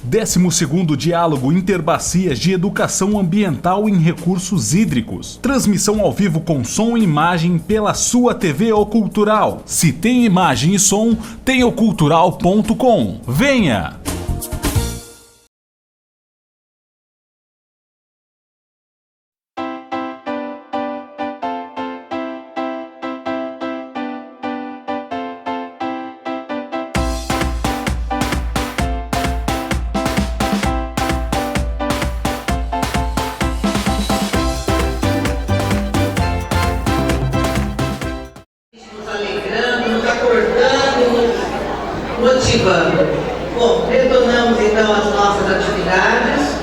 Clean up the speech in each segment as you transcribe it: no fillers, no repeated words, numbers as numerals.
12º Diálogo Interbacias de Educação Ambiental em Recursos Hídricos. Transmissão ao vivo com som e imagem pela sua TV O Cultural. Se tem imagem e som, tem ocultural.com. Venha! Motivando. Bom, retornamos então às nossas atividades,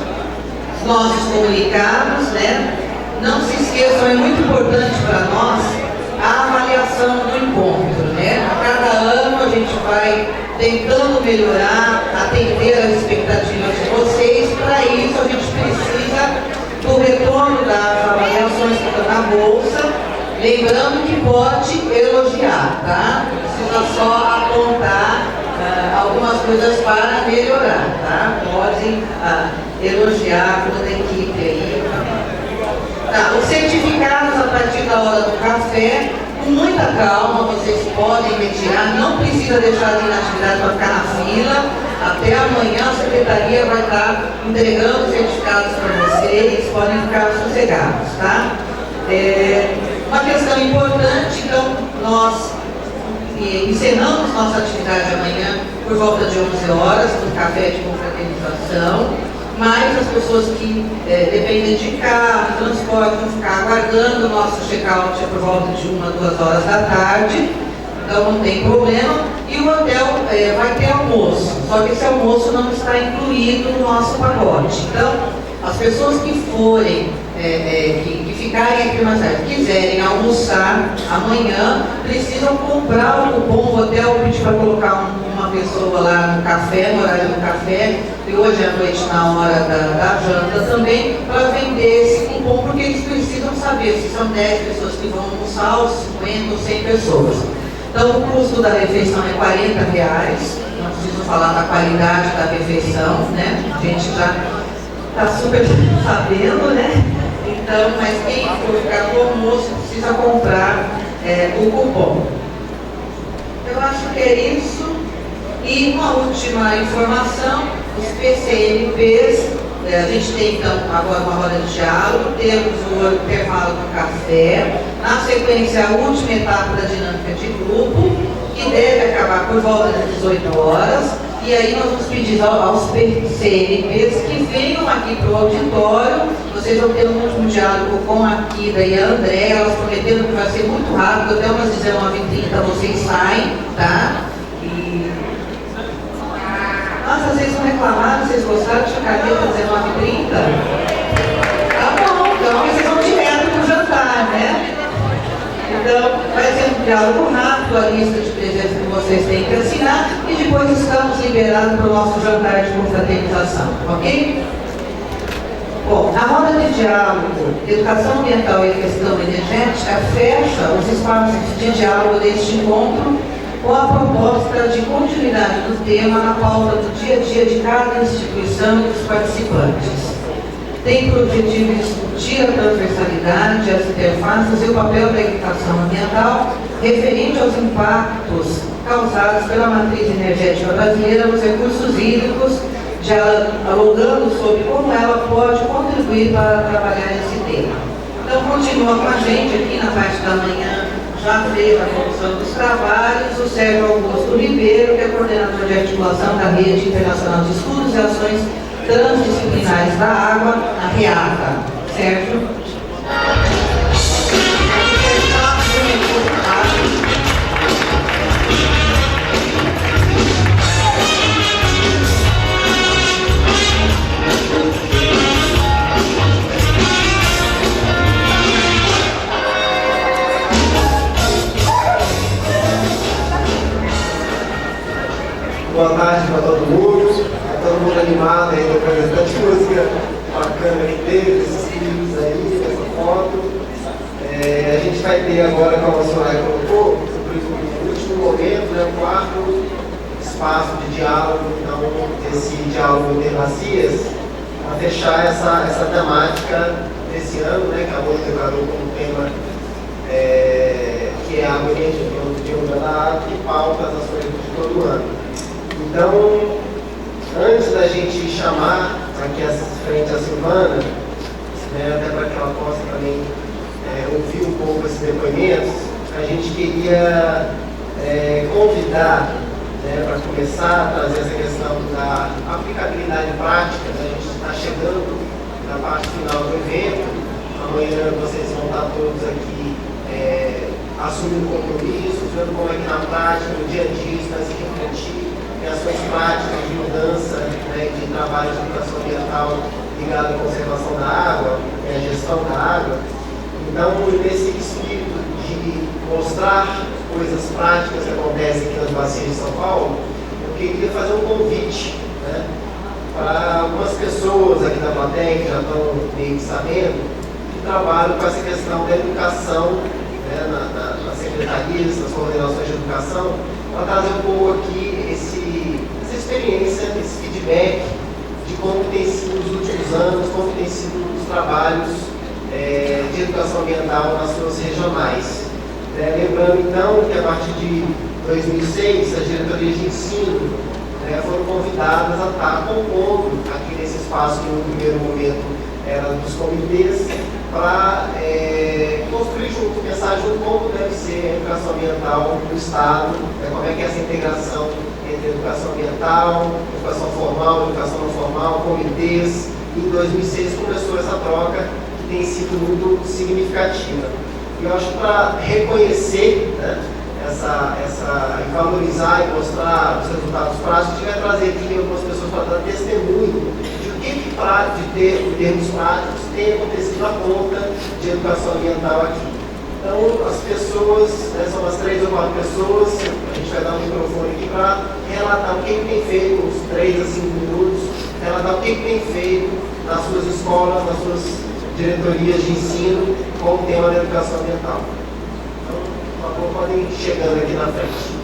nossos comunicados, né? Não se esqueçam, é muito importante para nós a avaliação do encontro, né? A cada ano a gente vai tentando melhorar, atender às expectativas de vocês. Para isso a gente precisa do retorno das avaliações que estão na bolsa, lembrando que pode elogiar, tá? Não precisa só apontar algumas coisas para melhorar, tá? Podem elogiar toda a equipe aí. Tá, os certificados a partir da hora do café, com muita calma, vocês podem retirar, não precisa deixar de ir na atividade para ficar na fila. Até amanhã a secretaria vai estar entregando os certificados para vocês, podem ficar sossegados, tá? Uma questão importante, então, nós encerramos nossa atividade amanhã por volta de 11 horas, no café de confraternização, mas as pessoas que dependem de carro, transporte, vão ficar aguardando o nosso check-out por volta de 1 a 2 horas da tarde, então não tem problema. E o hotel vai ter almoço, só que esse almoço não está incluído no nosso pacote. Então, as pessoas que forem, que ficarem aqui mais tarde, quiserem almoçar amanhã, precisam comprar o cupom. O hotel pedir para colocar uma pessoa lá no café, no horário do café, e hoje à noite na hora da janta também, para vender esse cupom, porque eles precisam saber se são 10 pessoas que vão almoçar, ou 50 ou 100 pessoas. Então o custo da refeição é R$40, não preciso falar da qualidade da refeição, né? A gente já está super sabendo, né? Então, mas quem for ficar com o almoço precisa comprar o cupom. Eu acho que é isso. E uma última informação, os PCNPs, a gente tem então agora uma roda de diálogo, temos o intervalo do café, na sequência a última etapa da dinâmica de grupo, que deve acabar por volta das 18 horas. E aí nós vamos pedir aos PCNPs que venham aqui para o auditório. Vocês vão ter um último diálogo com a Kida e a André. Elas prometeram que vai ser muito rápido, até umas 19h30 vocês saem, tá? E... Nossa, vocês não reclamaram, vocês gostaram de ficar aqui às 19h30? Tá bom, então vocês vão direto para o jantar, né? Então, vai ser um diálogo rápido, a lista de presença que vocês têm que assinar, e depois estamos liberados para o nosso jantar de confraternização, ok? Bom, a roda de diálogo, educação ambiental e questão energética, fecha os espaços de diálogo deste encontro com a proposta de continuidade do tema na pauta do dia a dia de cada instituição e dos participantes. Tem por objetivo discutir a transversalidade, as interfaces e o papel da educação ambiental referente aos impactos causados pela matriz energética brasileira nos recursos hídricos, dialogando sobre como ela pode contribuir para trabalhar esse tema. Então, continua com a gente aqui na parte da manhã, já fez a condução dos trabalhos, o Sérgio Augusto Ribeiro, que é coordenador de articulação da Rede Internacional de Estudos e Ações Transdisciplinares da Água, a REATA. Sérgio? Boa tarde para todo mundo animado aí, depois dessa música bacana que teve, esses clipes aí, essa foto. A gente vai ter agora, como a senhora colocou, no último momento, né, o quarto espaço de diálogo, então, esse diálogo interbacias, para fechar essa temática desse ano, né, que a Bolsa do Educador como tema, que é a água e energia, que é o Dia da Água, que pauta as ações de todo ano. Então, antes da gente chamar aqui frente a Silvana, né, até para que ela possa também ouvir um pouco esses depoimentos, a gente queria convidar, né, para começar a trazer essa questão da aplicabilidade prática. Né? A gente está chegando na parte final do evento. Amanhã vocês vão estar todos aqui assumindo compromissos, vendo como é que na prática, no dia a dia, isso vai se refletir em ações práticas de mudança, né, de trabalho de educação ambiental ligado à conservação da água, à gestão da água. Então, nesse espírito de mostrar coisas práticas que acontecem aqui nas bacias de São Paulo, eu queria fazer um convite, né, para algumas pessoas aqui da plateia que já estão meio que sabendo, que trabalham com essa questão da educação, né, nas secretarias, nas coordenações de educação, para trazer um pouco aqui essa experiência, esse feedback de como tem sido os últimos anos, como tem sido os trabalhos de educação ambiental nas suas regionais. Lembrando então que a partir de 2006 as diretorias de ensino foram convidadas a estar compondo aqui nesse espaço que no primeiro momento era dos comitês, para construir junto, pensar junto como deve ser a educação ambiental no Estado, como é que é essa integração entre educação ambiental, educação formal, educação não formal, comitês. E em 2006 começou essa troca que tem sido muito significativa. E eu acho que para reconhecer, né, e valorizar e mostrar os resultados práticos, a gente vai trazer aqui algumas pessoas para dar testemunho de o que, em termos práticos, tem acontecido na ponta de educação ambiental aqui. Então, as pessoas, são umas 3 ou 4 pessoas, a gente vai dar um microfone aqui para relatar o que tem feito, uns 3 a 5 minutos, relatar o que tem feito nas suas escolas, nas suas diretorias de ensino, com o tema da educação ambiental. Então, por favor, podem ir chegando aqui na frente.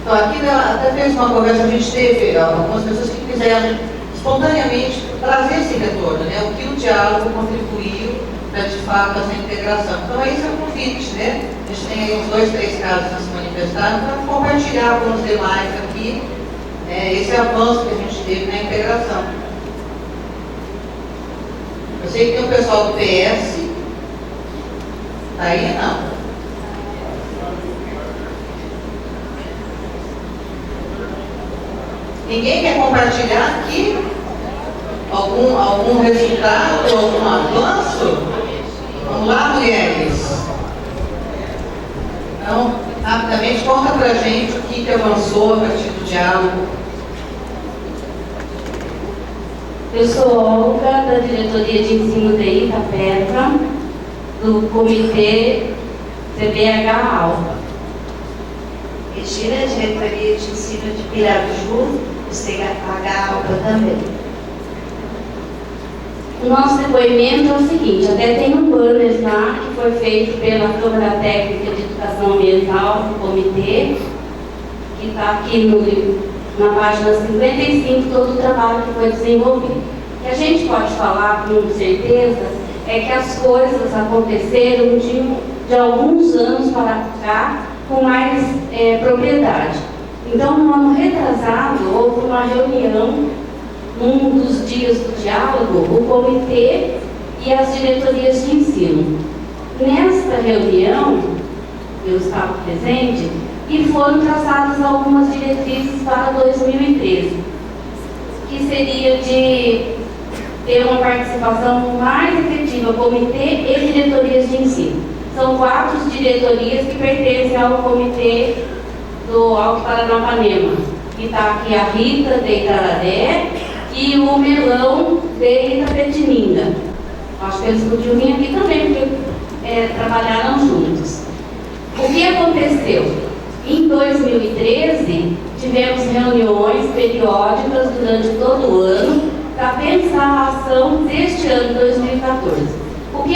Então, aqui até fez uma conversa, a gente teve algumas pessoas que quiseram espontaneamente trazer esse retorno, né? O que o diálogo contribuiu para, de fato, essa integração. Então, esse é o convite, né? A gente tem aí uns 2, 3 casos que se manifestaram para compartilhar com os demais aqui esse avanço que a gente teve na integração. Eu sei que tem o pessoal do PS, tá aí não? Ninguém quer compartilhar aqui algum resultado, algum avanço? Vamos lá, mulheres. Então, rapidamente, conta pra gente o que avançou a partir do diálogo. Eu sou Olga, da Diretoria de Ensino de Itapeva, do Comitê CBH Alfa. Regina, Diretoria de Ensino de Piraju, do CBH Alfa também. O nosso depoimento é o seguinte, até tem um banner lá que foi feito pela Câmara Técnica de Educação Ambiental do Comitê, que está aqui na página 55, todo o trabalho que foi desenvolvido. O que a gente pode falar com certeza é que as coisas aconteceram de alguns anos para cá com mais propriedade. Então, no ano retrasado, houve uma reunião, num dos dias do diálogo, o comitê e as diretorias de ensino. Nesta reunião, eu estava presente, e foram traçadas algumas diretrizes para 2013, que seria de ter uma participação mais efetiva, comitê e diretorias de ensino. São 4 diretorias que pertencem ao comitê do Alto Paranapanema, que está aqui a Rita de Itararé e o Melão de Itapetininga. Acho que eles podiam vir aqui também, porque trabalharam juntos. O que aconteceu? Em 2013, tivemos reuniões periódicas durante todo o ano para pensar a ação deste ano, 2014. O que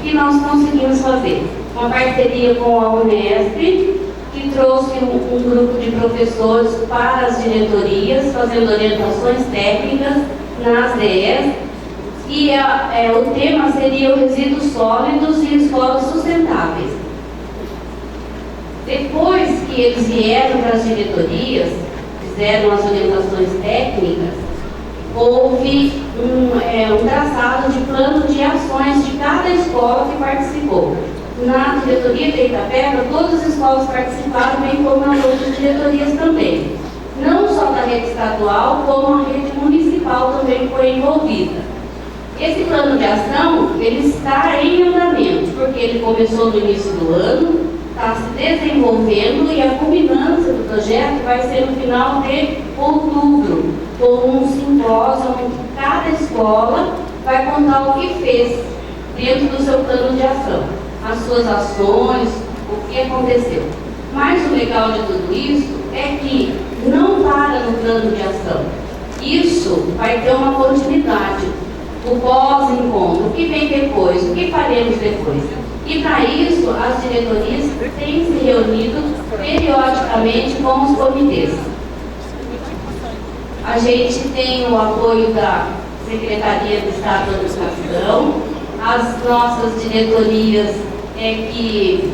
que nós conseguimos fazer? Uma parceria com a Unesp, que trouxe um grupo de professores para as diretorias, fazendo orientações técnicas nas DEs, e o tema seria os resíduos sólidos e escolas sustentáveis. Depois que eles vieram para as diretorias, fizeram as orientações técnicas, houve um traçado de plano de ações de cada escola que participou. Na diretoria de Itapeva, todas as escolas participaram, bem como nas outras diretorias também. Não só da rede estadual, como a rede municipal também foi envolvida. Esse plano de ação, ele está em andamento, porque ele começou no início do ano, está se desenvolvendo e a culminância do projeto vai ser no final de outubro, com um simpósio onde cada escola vai contar o que fez dentro do seu plano de ação, as suas ações, o que aconteceu. Mas o legal de tudo isso é que não para no plano de ação. Isso vai ter uma continuidade. O pós-encontro, o que vem depois, o que faremos depois. E para isso, as diretorias têm se reunido periodicamente com os comitês. A gente tem o apoio da Secretaria de Estado da Educação, as nossas diretorias que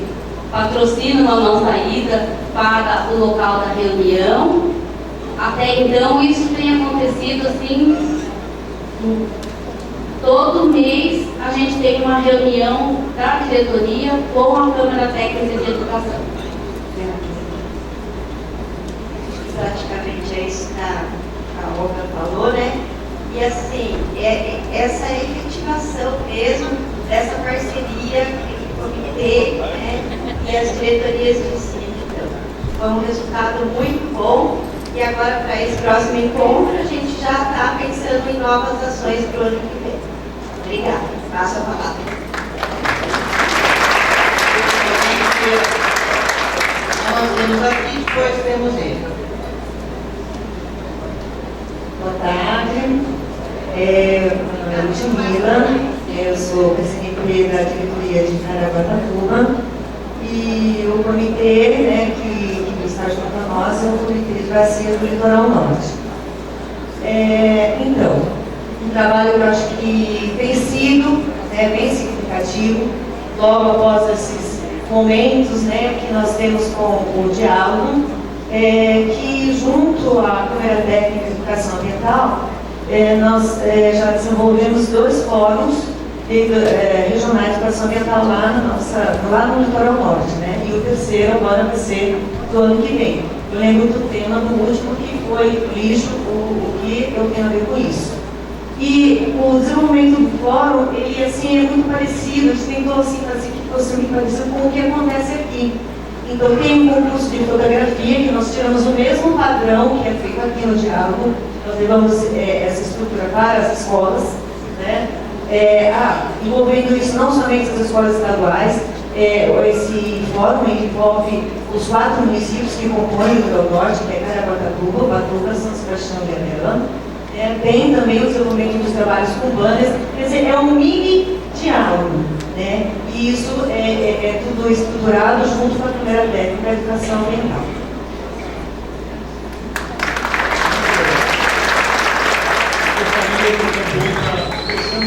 patrocinam a nossa ida para o local da reunião. Até então, isso tem acontecido assim, todo mês a gente tem uma reunião da diretoria com a Câmara Técnica de Educação. Praticamente é isso que a Olga falou, né? E assim, essa efetivação mesmo dessa parceria entre o comitê, né, e as diretorias de ensino. Então, foi um resultado muito bom. E agora, para esse próximo encontro, a gente já está pensando em novas ações para o ano que vem. Obrigada. Passo a palavra. Nós temos aqui, depois temos ele. Boa tarde. Meu nome é Ludmila, eu sou presidente da diretoria de Caraguatatuba e o comitê, né, que está junto a nós é o Comitê de Bacias do Litoral Norte. Então, um trabalho que eu acho que tem sido, né, bem significativo, logo após esses momentos, né, que nós temos com o diálogo, que junto à Câmara Técnica de Educação Ambiental, nós já desenvolvemos 2 fóruns regionais de educação ambiental lá no Litoral Norte, né? E o terceiro agora vai ser do ano que vem. Eu lembro do tema do último, que foi lixo, o que eu tenho a ver com isso. E o desenvolvimento do fórum, ele assim, é muito parecido, a gente tentou assim, fazer que fosse muito parecido com o que acontece aqui. Então tem um concurso de fotografia, que nós tiramos o mesmo padrão que é feito aqui no diálogo, nós levamos essa estrutura para as escolas, né? Envolvendo isso não somente as escolas estaduais, esse fórum envolve os 4 municípios que compõem o Litoral Norte, que é Caraguatatuba, Ubatuba, São Sebastião e Anela. Tem também o desenvolvimento dos trabalhos com banners, quer dizer, é um mini diálogo, né? E isso é tudo estruturado junto com a Câmara Técnica da Educação Ambiental.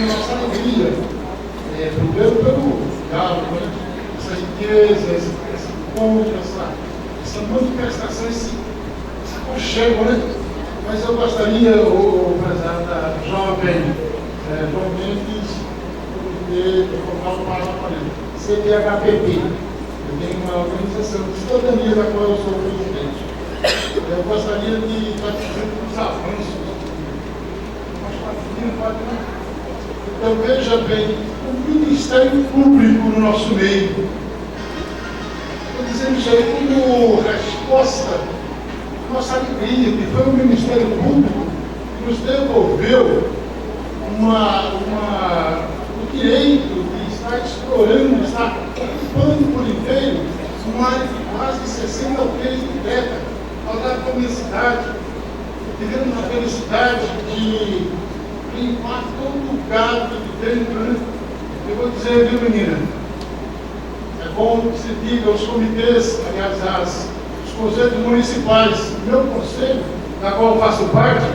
Nossa alegria, primeiro pelo diálogo, né? Essa riqueza, esse encontro, essa manifestação, esse aconchego, né? Mas eu gostaria, o presidente da jovem João Mendes, de colocar uma palavra para ele. CDHPP, eu tenho uma organização de cidadania da qual eu sou presidente. Eu gostaria de estar dizendo os avanços. Então, veja bem, o Ministério Público no nosso meio. Estou dizendo isso aí como resposta à nossa alegria, que foi o Ministério Público que nos devolveu o direito de estar explorando, estar ocupando por inteiro uma área de quase 60 alqueires de terra, ao dar para a minha cidade. Tivemos a felicidade de limpar todo o gado de dentro, né? eu vou dizer, viu, menina? É bom que se diga aos comitês, aliás, os conselhos municipais. Meu conselho, da qual eu faço parte,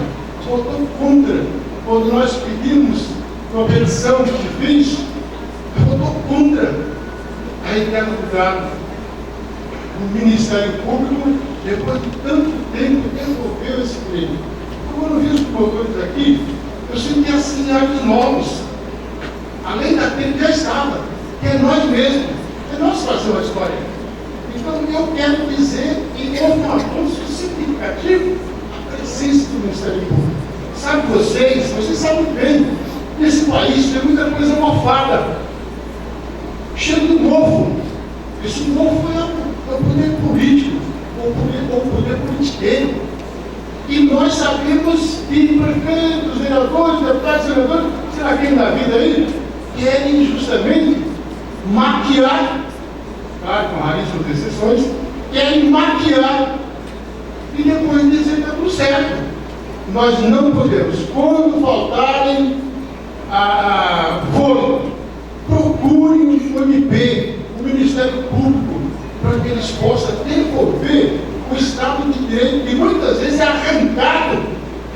votou contra. Quando nós pedimos uma petição de fins, votou contra a intermediária. O Ministério Público, depois de tanto tempo, devolveu esse prêmio. Quando eu vi os promotores aqui, eu senti assinantes novos, além daquele que já estava, que é nós mesmos, é nós fazemos a história. Então eu quero dizer, e houve um avanço significativo, a presença do Ministério Público. Sabe vocês sabem bem, nesse país tem muita coisa mofada, cheio de mofo. Esse mofo é o poder político, o poder politiqueiro. E nós sabemos que prefeitos, vereadores, deputados, senadores, será quem da vida aí, querem justamente maquiar, claro, com raríssimas exceções, querem maquiar e depois dizer que está tudo certo. Nós não podemos, quando faltarem procurem o MP, o Ministério Público, para que eles possam devolver o Estado de Direito, que muitas vezes é arrancado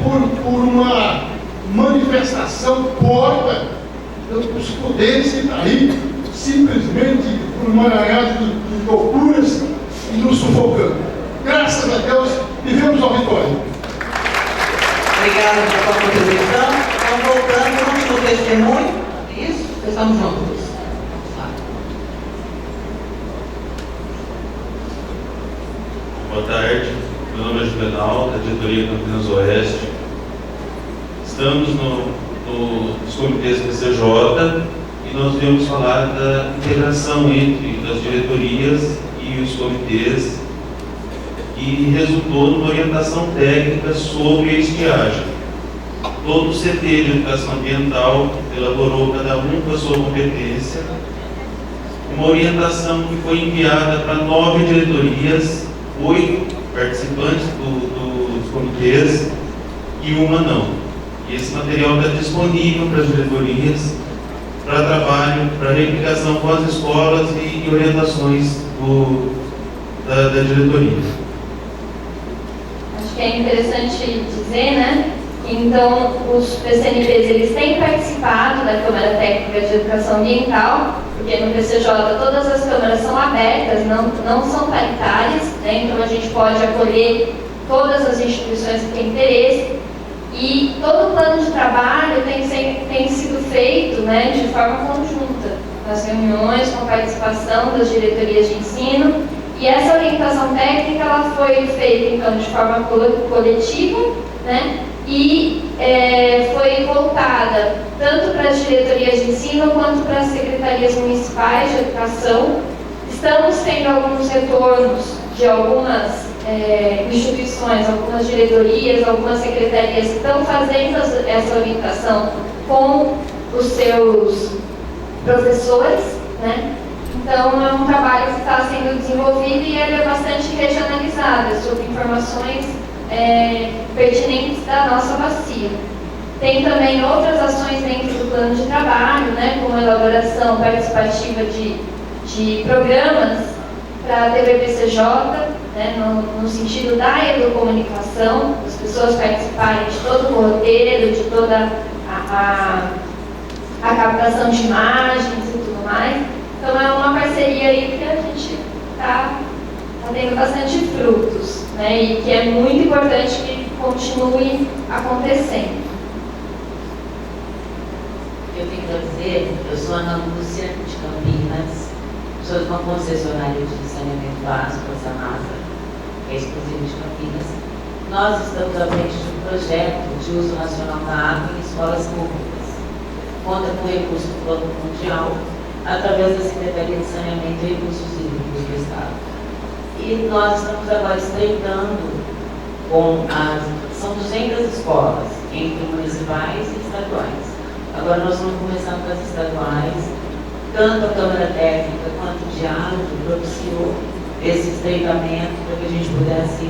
por uma manifestação porca dos poderes que está aí, simplesmente por uma aranhada de loucuras e nos sufocando. Graças a Deus, vivemos ao vitória. Obrigada pela sua contribuição. Então, voltando ao último testemunho. Isso, estamos juntos. Boa tarde, meu nome é Juvenal, da diretoria Campinas Oeste. Estamos nos comitês PCJ e nós viemos falar da integração entre as diretorias e os comitês, que resultou numa orientação técnica sobre a estiagem. Todo o CT de Educação Ambiental elaborou, cada um com a sua competência, uma orientação que foi enviada para 9 diretorias, 8 participantes dos comitês e uma não. E esse material está disponível para as diretorias, para trabalho, para replicação com as escolas e orientações da diretoria. Acho que é interessante dizer, né? Então, os PCNPs, eles têm participado da Câmara Técnica de Educação Ambiental, porque no PCJ todas as câmaras são abertas, não são paritárias, né? Então a gente pode acolher todas as instituições que têm interesse, e todo o plano de trabalho tem sido feito, né, de forma conjunta, nas reuniões, com a participação das diretorias de ensino, e essa orientação técnica ela foi feita então de forma coletiva, né? E foi voltada tanto para as diretorias de ensino quanto para as secretarias municipais de educação. Estamos tendo alguns retornos de algumas instituições, algumas diretorias, algumas secretarias que estão fazendo essa orientação com os seus professores, né? Então, é um trabalho que está sendo desenvolvido e ele é bastante regionalizado, sobre informações pertinentes da nossa bacia. Tem também outras ações dentro do plano de trabalho, né, como a elaboração participativa de programas para a TVPCJ, né, no sentido da educomunicação, as pessoas participarem de todo o roteiro, de toda a captação de imagens e tudo mais. Então é uma parceria aí que a gente está tendo bastante frutos, né, e que é muito importante que continue acontecendo. Eu tenho para dizer, eu sou Ana Lúcia de Campinas, sou de uma concessionária de saneamento básico, a Sanasa, que é exclusiva de Campinas. Nós estamos à frente de um projeto de uso nacional da água em escolas públicas. Conta com recurso do Banco Mundial, através da Secretaria de Saneamento e Recursos Hídricos do Estado. E nós estamos agora estreitando são 200 escolas, entre municipais e estaduais. Agora nós vamos começar com as estaduais, tanto a Câmara Técnica quanto o diálogo propiciou esse estreitamento para que a gente pudesse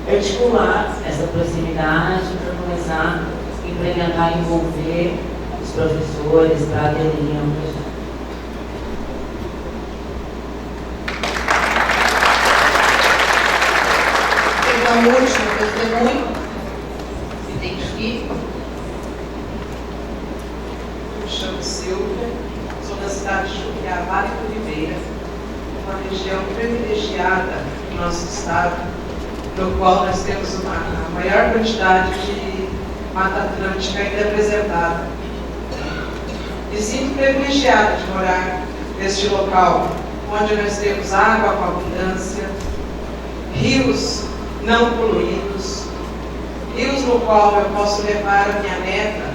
articular essa proximidade para começar a implementar e envolver os professores para aderirem ao projeto. um último testemunho. Se identifique. Me chamo Silvia, sou da cidade de Juquiá, Vale do Ribeira, uma região privilegiada no nosso estado, no qual nós temos a maior quantidade de Mata Atlântica ainda preservada. Me sinto privilegiada de morar neste local, onde nós temos água com abundância, rios não poluídos, rios no qual eu posso levar a minha neta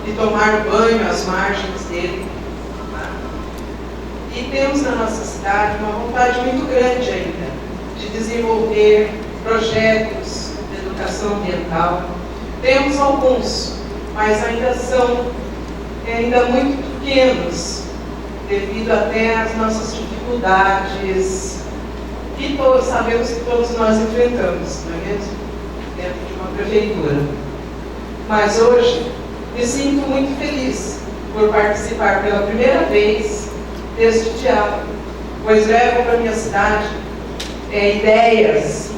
e tomar banho às margens dele. E temos na nossa cidade uma vontade muito grande ainda de desenvolver projetos de educação ambiental. Temos alguns, mas ainda são muito pequenos, devido até às nossas dificuldades que todos sabemos que todos nós enfrentamos, não é mesmo? Dentro de uma prefeitura. Mas hoje me sinto muito feliz por participar pela primeira vez deste diálogo, pois levo para a minha cidade ideias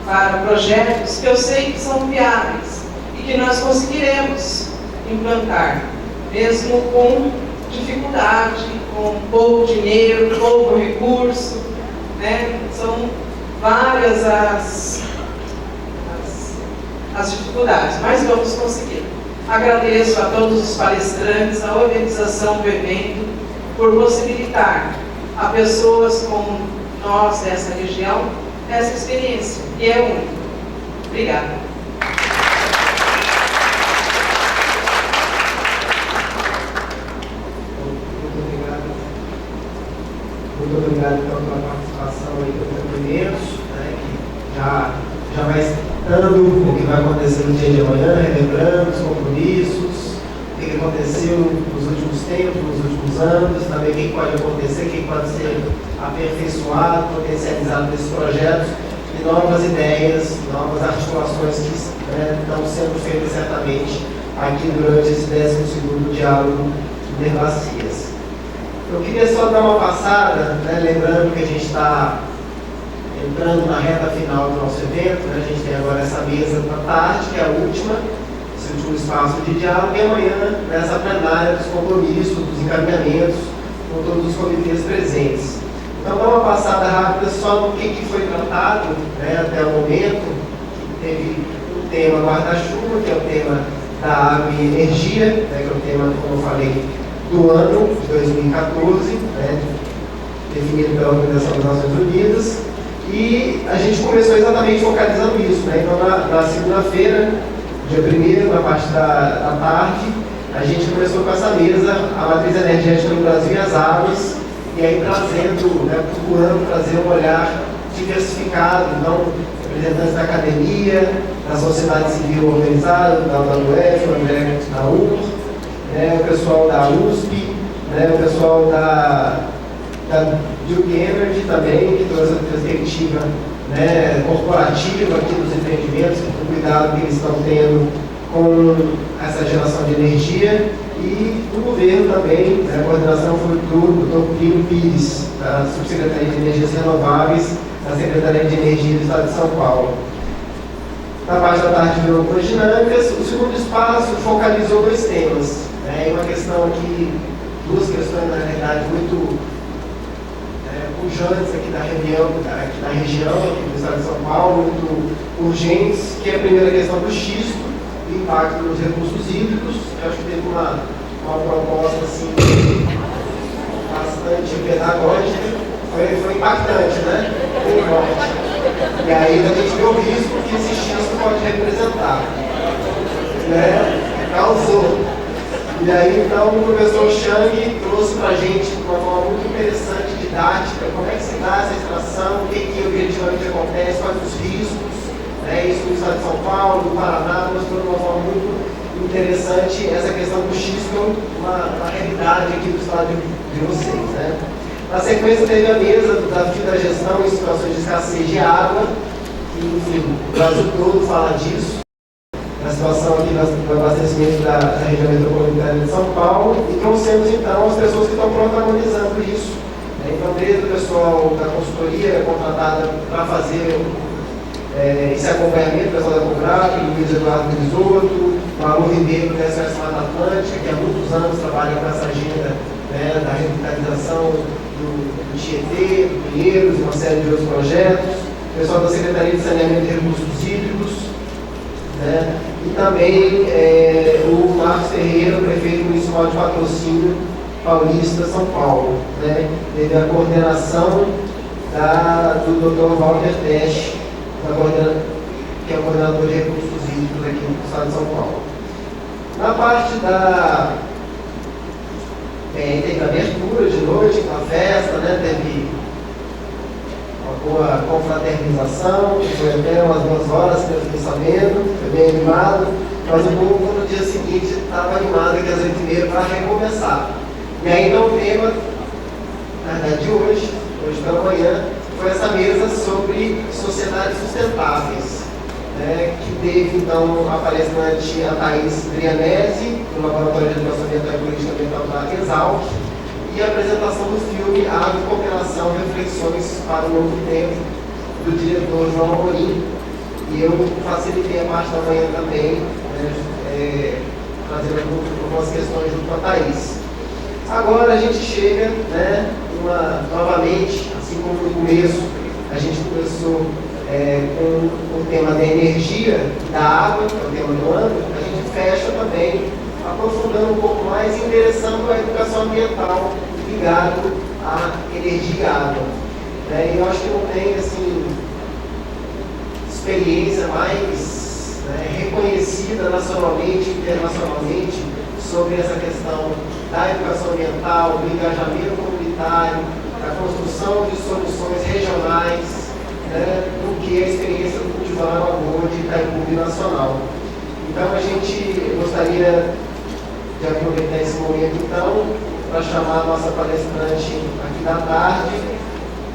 para projetos que eu sei que são viáveis e que nós conseguiremos implantar, mesmo com dificuldade, com pouco dinheiro, pouco recurso, né? São várias as dificuldades, mas vamos conseguir. Agradeço a todos os palestrantes, a organização do evento, por possibilitar a pessoas como nós dessa região essa experiência, que é única. Obrigada. Muito obrigado então, pela participação aí dos depoimentos, né, que já vai citando o que vai acontecer no dia de amanhã, relembrando os compromissos, o que aconteceu nos últimos tempos, nos últimos anos, também o que pode acontecer, o que pode ser aperfeiçoado, potencializado nesses projetos e novas ideias, novas articulações que estão sendo feitas certamente aqui durante esse 12º diálogo Interbacias. Eu queria só dar uma passada, né, lembrando que a gente está entrando na reta final do nosso evento, né, a gente tem agora essa mesa da tarde, que é a última, esse último espaço de diálogo, e amanhã nessa plenária dos compromissos, dos encaminhamentos, com todos os comitês presentes. Então, dar uma passada rápida só no que foi tratado, né, até o momento. Teve o tema guarda-chuva, que é o tema da água e energia, né, que é o tema, como eu falei, do ano de 2014, né, definido pela Organização das Nações Unidas, e a gente começou exatamente focalizando isso, né? Então, na segunda-feira, dia 1º, na parte da tarde, a gente começou com essa mesa, a matriz energética no Brasil e as águas, e aí trazendo, né, procurando trazer um olhar diversificado, então, representantes da academia, da sociedade civil organizada, da UF, o André da UR, né, o pessoal da USP, né, o pessoal da Duke Energy também, que trouxe a perspectiva, né, corporativa aqui dos empreendimentos, o cuidado que eles estão tendo com essa geração de energia, e o governo também, né, a coordenação foi do Dr. Plínio Pires, da Subsecretaria de Energias Renováveis, da Secretaria de Energia do Estado de São Paulo. Na parte da tarde virou com as dinâmicas. O segundo espaço focalizou 2 temas. Né, uma questão aqui, 2 questões, na realidade, muito pujantes aqui da região, aqui do Estado de São Paulo, muito urgentes, que é a primeira questão do xisto, o impacto nos recursos hídricos. Eu acho que teve uma proposta assim, bastante pedagógica, foi impactante, né? Bem forte. E aí a gente vê o risco que esse xisto pode representar. Né? Causou. E aí então o professor Chang trouxe para a gente de uma forma muito interessante, didática, como é que se dá essa extração, o que objetivamente acontece, quais os riscos, né? Isso no estado de São Paulo, no Paraná, mostrou de uma forma muito interessante essa questão do xisto, uma realidade aqui do estado de vocês. Né? Na sequência teve a mesa do desafio da gestão em situações de escassez de água, que enfim, o Brasil todo fala disso. Na situação aqui do abastecimento da região metropolitana de São Paulo, e trouxemos então as pessoas que estão protagonizando isso. Então, desde o pessoal da consultoria contratada para fazer esse acompanhamento, o pessoal da Cobrap, o Luiz Eduardo Risotto, o Alô Ribeiro da SOS Mata Atlântica, que há muitos anos trabalha com essa agenda, né, da revitalização do Tietê, do Pinheiros, e uma série de outros projetos, o pessoal da Secretaria de Saneamento e Recursos Hídricos, né, e também o Marcos Ferreira, prefeito municipal de Patrocínio Paulista, São Paulo, né, teve a coordenação do Dr. Walter Tesch, que é o coordenador de recursos hídricos aqui no estado de São Paulo. Na parte teve abertura de noite, uma festa, né? Teve uma boa confraternização, que foi até umas 2 horas, que eu fiquei sabendo, foi bem animado, mas o povo no dia seguinte estava animado aqui às 8h30 para recomeçar. E aí então o tema, na verdade, de hoje pela manhã, foi essa mesa sobre sociedades sustentáveis, né, que teve então a palestrante a Thaís Brianese, do Laboratório de Educação Ambiental e Política Ambiental da Exalc, e a apresentação do filme Água e Cooperação, Reflexões para o Novo Tempo, do diretor João Amorim, e eu facilitei a parte da manhã também, né, trazendo algumas questões junto com a Thaís. Agora a gente chega, né, novamente, assim como no começo, a gente começou com o tema da energia, da água, que é o tema do ano, a gente fecha também, aprofundando um pouco mais e interessando a educação ambiental ligado à energia e água. E eu acho que não tem assim, experiência mais reconhecida nacionalmente e internacionalmente sobre essa questão da educação ambiental, do engajamento comunitário, da construção de soluções regionais, do que a experiência do Cultivar Amor de Itaipu Nacional. Então a gente gostaria de aproveitar esse momento então para chamar a nossa palestrante aqui da tarde,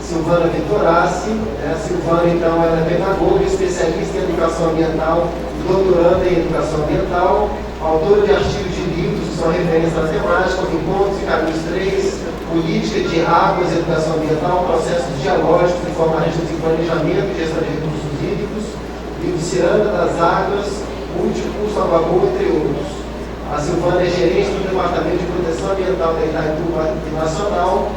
Silvana Vitorassi. A Silvana então ela é pedagoga, especialista em educação ambiental, doutoranda em educação ambiental, autora de artigos de livros que são referências na temática, Encontros e Caminhos 3, Política de Águas e Educação Ambiental, Processos Dialógicos e Formatistas em Planejamento e Gestão de Recursos Hídricos, livro Ciranda das Águas, Multicurso Água, entre outros. A Silvana é gerente do Departamento de Proteção Ambiental da Itaipu Nacional,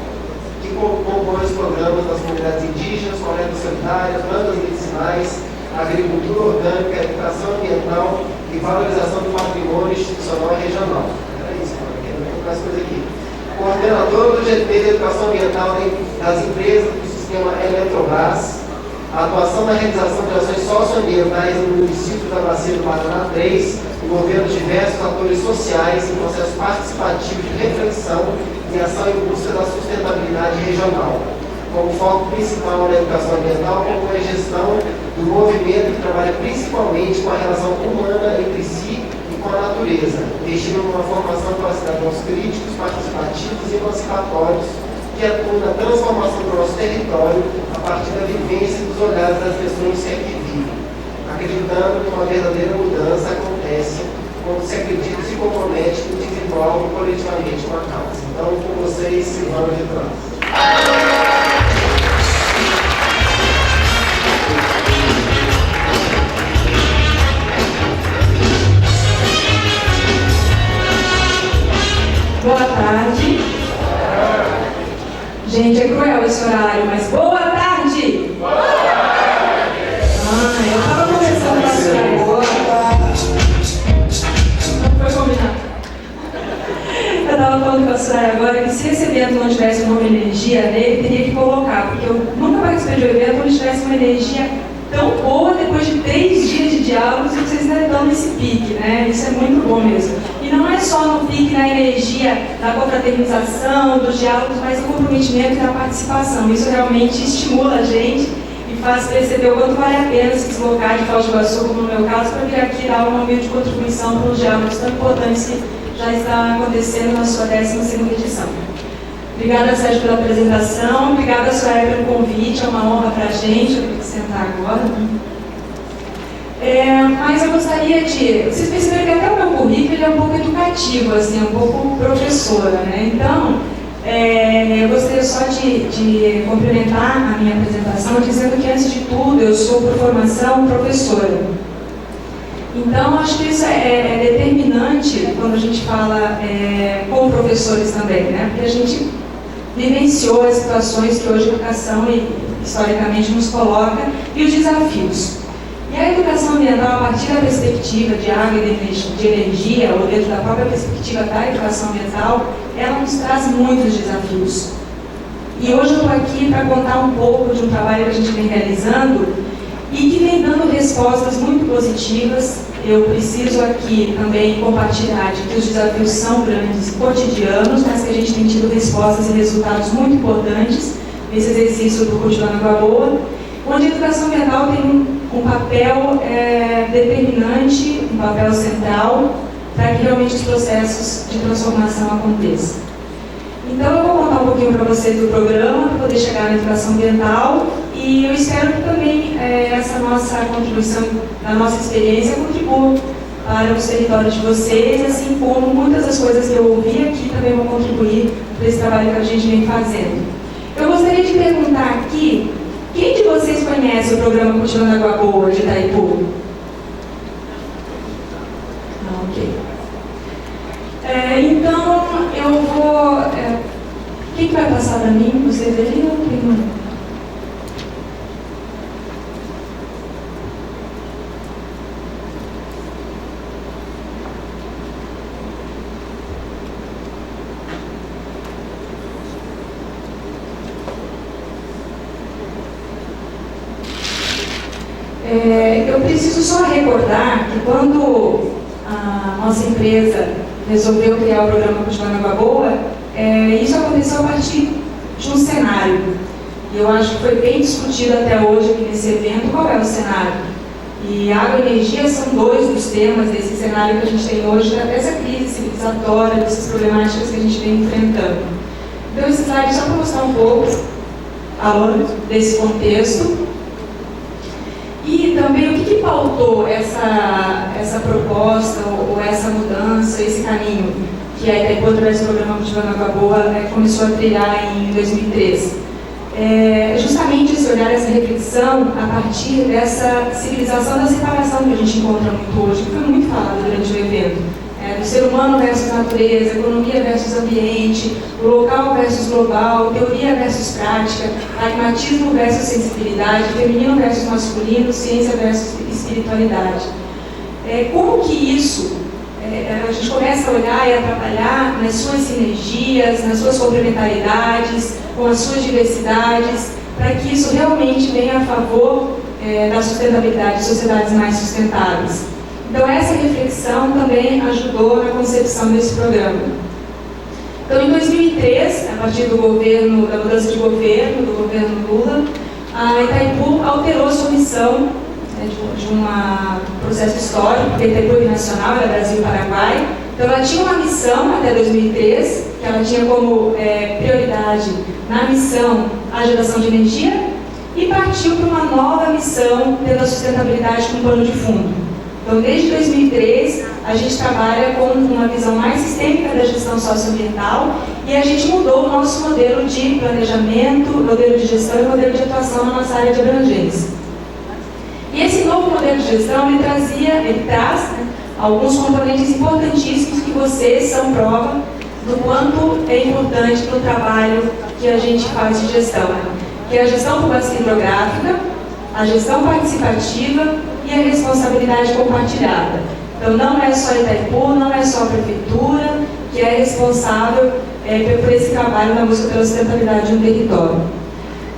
que compõe os programas das comunidades indígenas, coletas solidárias, plantas medicinais, agricultura orgânica, educação ambiental e valorização do patrimônio institucional e regional. Era isso, não tem mais coisa aqui. Coordenador do GT de Educação Ambiental das empresas do sistema Eletrobras, a atuação na realização de ações socioambientais no município da Bacia do Paraná 3, envolvendo diversos atores sociais em processo participativo de reflexão e ação em busca da sustentabilidade regional, como foco principal na educação ambiental, como a gestão do movimento que trabalha principalmente com a relação humana entre si e com a natureza, investindo numa formação para cidadãos críticos, participativos e emancipatórios, que atuam na transformação do nosso território a partir da vivência e dos olhares das pessoas que aqui vivem, acreditando que uma verdadeira mudança acontece quando se acredita e se compromete individual e coletivamente com a causa. Então, com vocês, Silvana Vitorassi. Boa tarde. Gente, é cruel esse horário, mas boa tarde! Boa tarde! Eu estava conversando com a senhora agora. Não foi combinado. Eu estava falando com a senhora agora que se esse evento não tivesse uma energia nele, teria que colocar, porque eu nunca participei de um evento onde tivesse uma energia tão boa depois de 3 dias de diálogos e vocês ainda estão nesse pique, né? Isso é muito bom mesmo. E não é só no pique na energia da confraternização, dos diálogos, mas no comprometimento e na participação. Isso realmente estimula a gente e faz perceber o quanto vale a pena se deslocar de Foz do Iguaçu, como no meu caso, para vir aqui dar uma humilde contribuição para os diálogos tão importantes que já está acontecendo na sua 12ª edição. Obrigada, Sérgio, pela apresentação. Obrigada, Soraya, pelo convite. É uma honra para a gente. Eu tenho que sentar agora. Mas eu gostaria de... Vocês perceberam que até o meu currículo ele é um pouco educativo, assim, um pouco professora, né? Então, eu gostaria só de complementar a minha apresentação introdução dizendo que, antes de tudo, eu sou, por formação, professora. Então, acho que isso é determinante quando a gente fala com professores também, né? Porque a gente vivenciou as situações que hoje a educação, historicamente, nos coloca e os desafios. E a educação ambiental, a partir da perspectiva de água e de energia, ou dentro da própria perspectiva da educação ambiental, ela nos traz muitos desafios. E hoje eu estou aqui para contar um pouco de um trabalho que a gente vem realizando e que vem dando respostas muito positivas. Eu preciso aqui também compartilhar de que os desafios são grandes, cotidianos, mas que a gente tem tido respostas e resultados muito importantes nesse exercício do Cultivando Água Boa, onde a educação ambiental tem um papel determinante, um papel central, para que realmente os processos de transformação aconteçam. Então, eu vou contar um pouquinho para vocês do programa, para poder chegar na educação ambiental, e eu espero que também essa nossa contribuição, a nossa experiência, contribua para os territórios de vocês, assim como muitas das coisas que eu ouvi aqui também vão contribuir para esse trabalho que a gente vem fazendo. Eu gostaria de perguntar aqui, quem de vocês conhece o programa Cultivando Água Boa de Itaipu? Ok. Então, eu vou... quem que vai passar para mim? Vocês ali ou quem? Eu preciso só recordar que quando a nossa empresa resolveu criar o programa Cultivando Água Boa, isso aconteceu a partir de um cenário. E eu acho que foi bem discutido até hoje aqui nesse evento qual é o cenário. E água e energia são dois dos temas desse cenário que a gente tem hoje, dessa crise civilizatória, dessas problemáticas que a gente vem enfrentando. Então, esse slide só para mostrar um pouco desse contexto. E também o que pautou essa proposta, ou essa mudança, esse caminho que a Itaipu, através do programa Cultivando Água Boa, começou a trilhar em 2013. Justamente esse olhar, essa reflexão a partir dessa civilização da separação que a gente encontra muito hoje, que foi muito falado durante o evento. Do ser humano versus natureza, economia versus ambiente, o local versus global, teoria versus prática, pragmatismo versus sensibilidade, feminino versus masculino, ciência versus espiritualidade. Como que isso, a gente começa a olhar e a trabalhar nas suas sinergias, nas suas complementaridades, com as suas diversidades, para que isso realmente venha a favor da sustentabilidade de sociedades mais sustentáveis. Então, essa reflexão também ajudou na concepção desse programa. Então, em 2003, a partir da mudança de governo, do governo Lula, a Itaipu alterou sua missão de um processo histórico, porque a Itaipu é binacional, era Brasil e Paraguai. Então, ela tinha uma missão até 2003, que ela tinha como prioridade na missão a geração de energia, e partiu para uma nova missão tendo a sustentabilidade como pano de fundo. Então, desde 2003, a gente trabalha com uma visão mais sistêmica da gestão socioambiental e a gente mudou o nosso modelo de planejamento, modelo de gestão e modelo de atuação na nossa área de abrangência. E esse novo modelo de gestão, ele traz alguns componentes importantíssimos que vocês são prova do quanto é importante para o trabalho que a gente faz de gestão, que é a gestão por bacia hidrográfica, a gestão participativa e a responsabilidade compartilhada. Então, não é só Itaipu, não é só a Prefeitura que é responsável por esse trabalho na busca pela sustentabilidade de um território.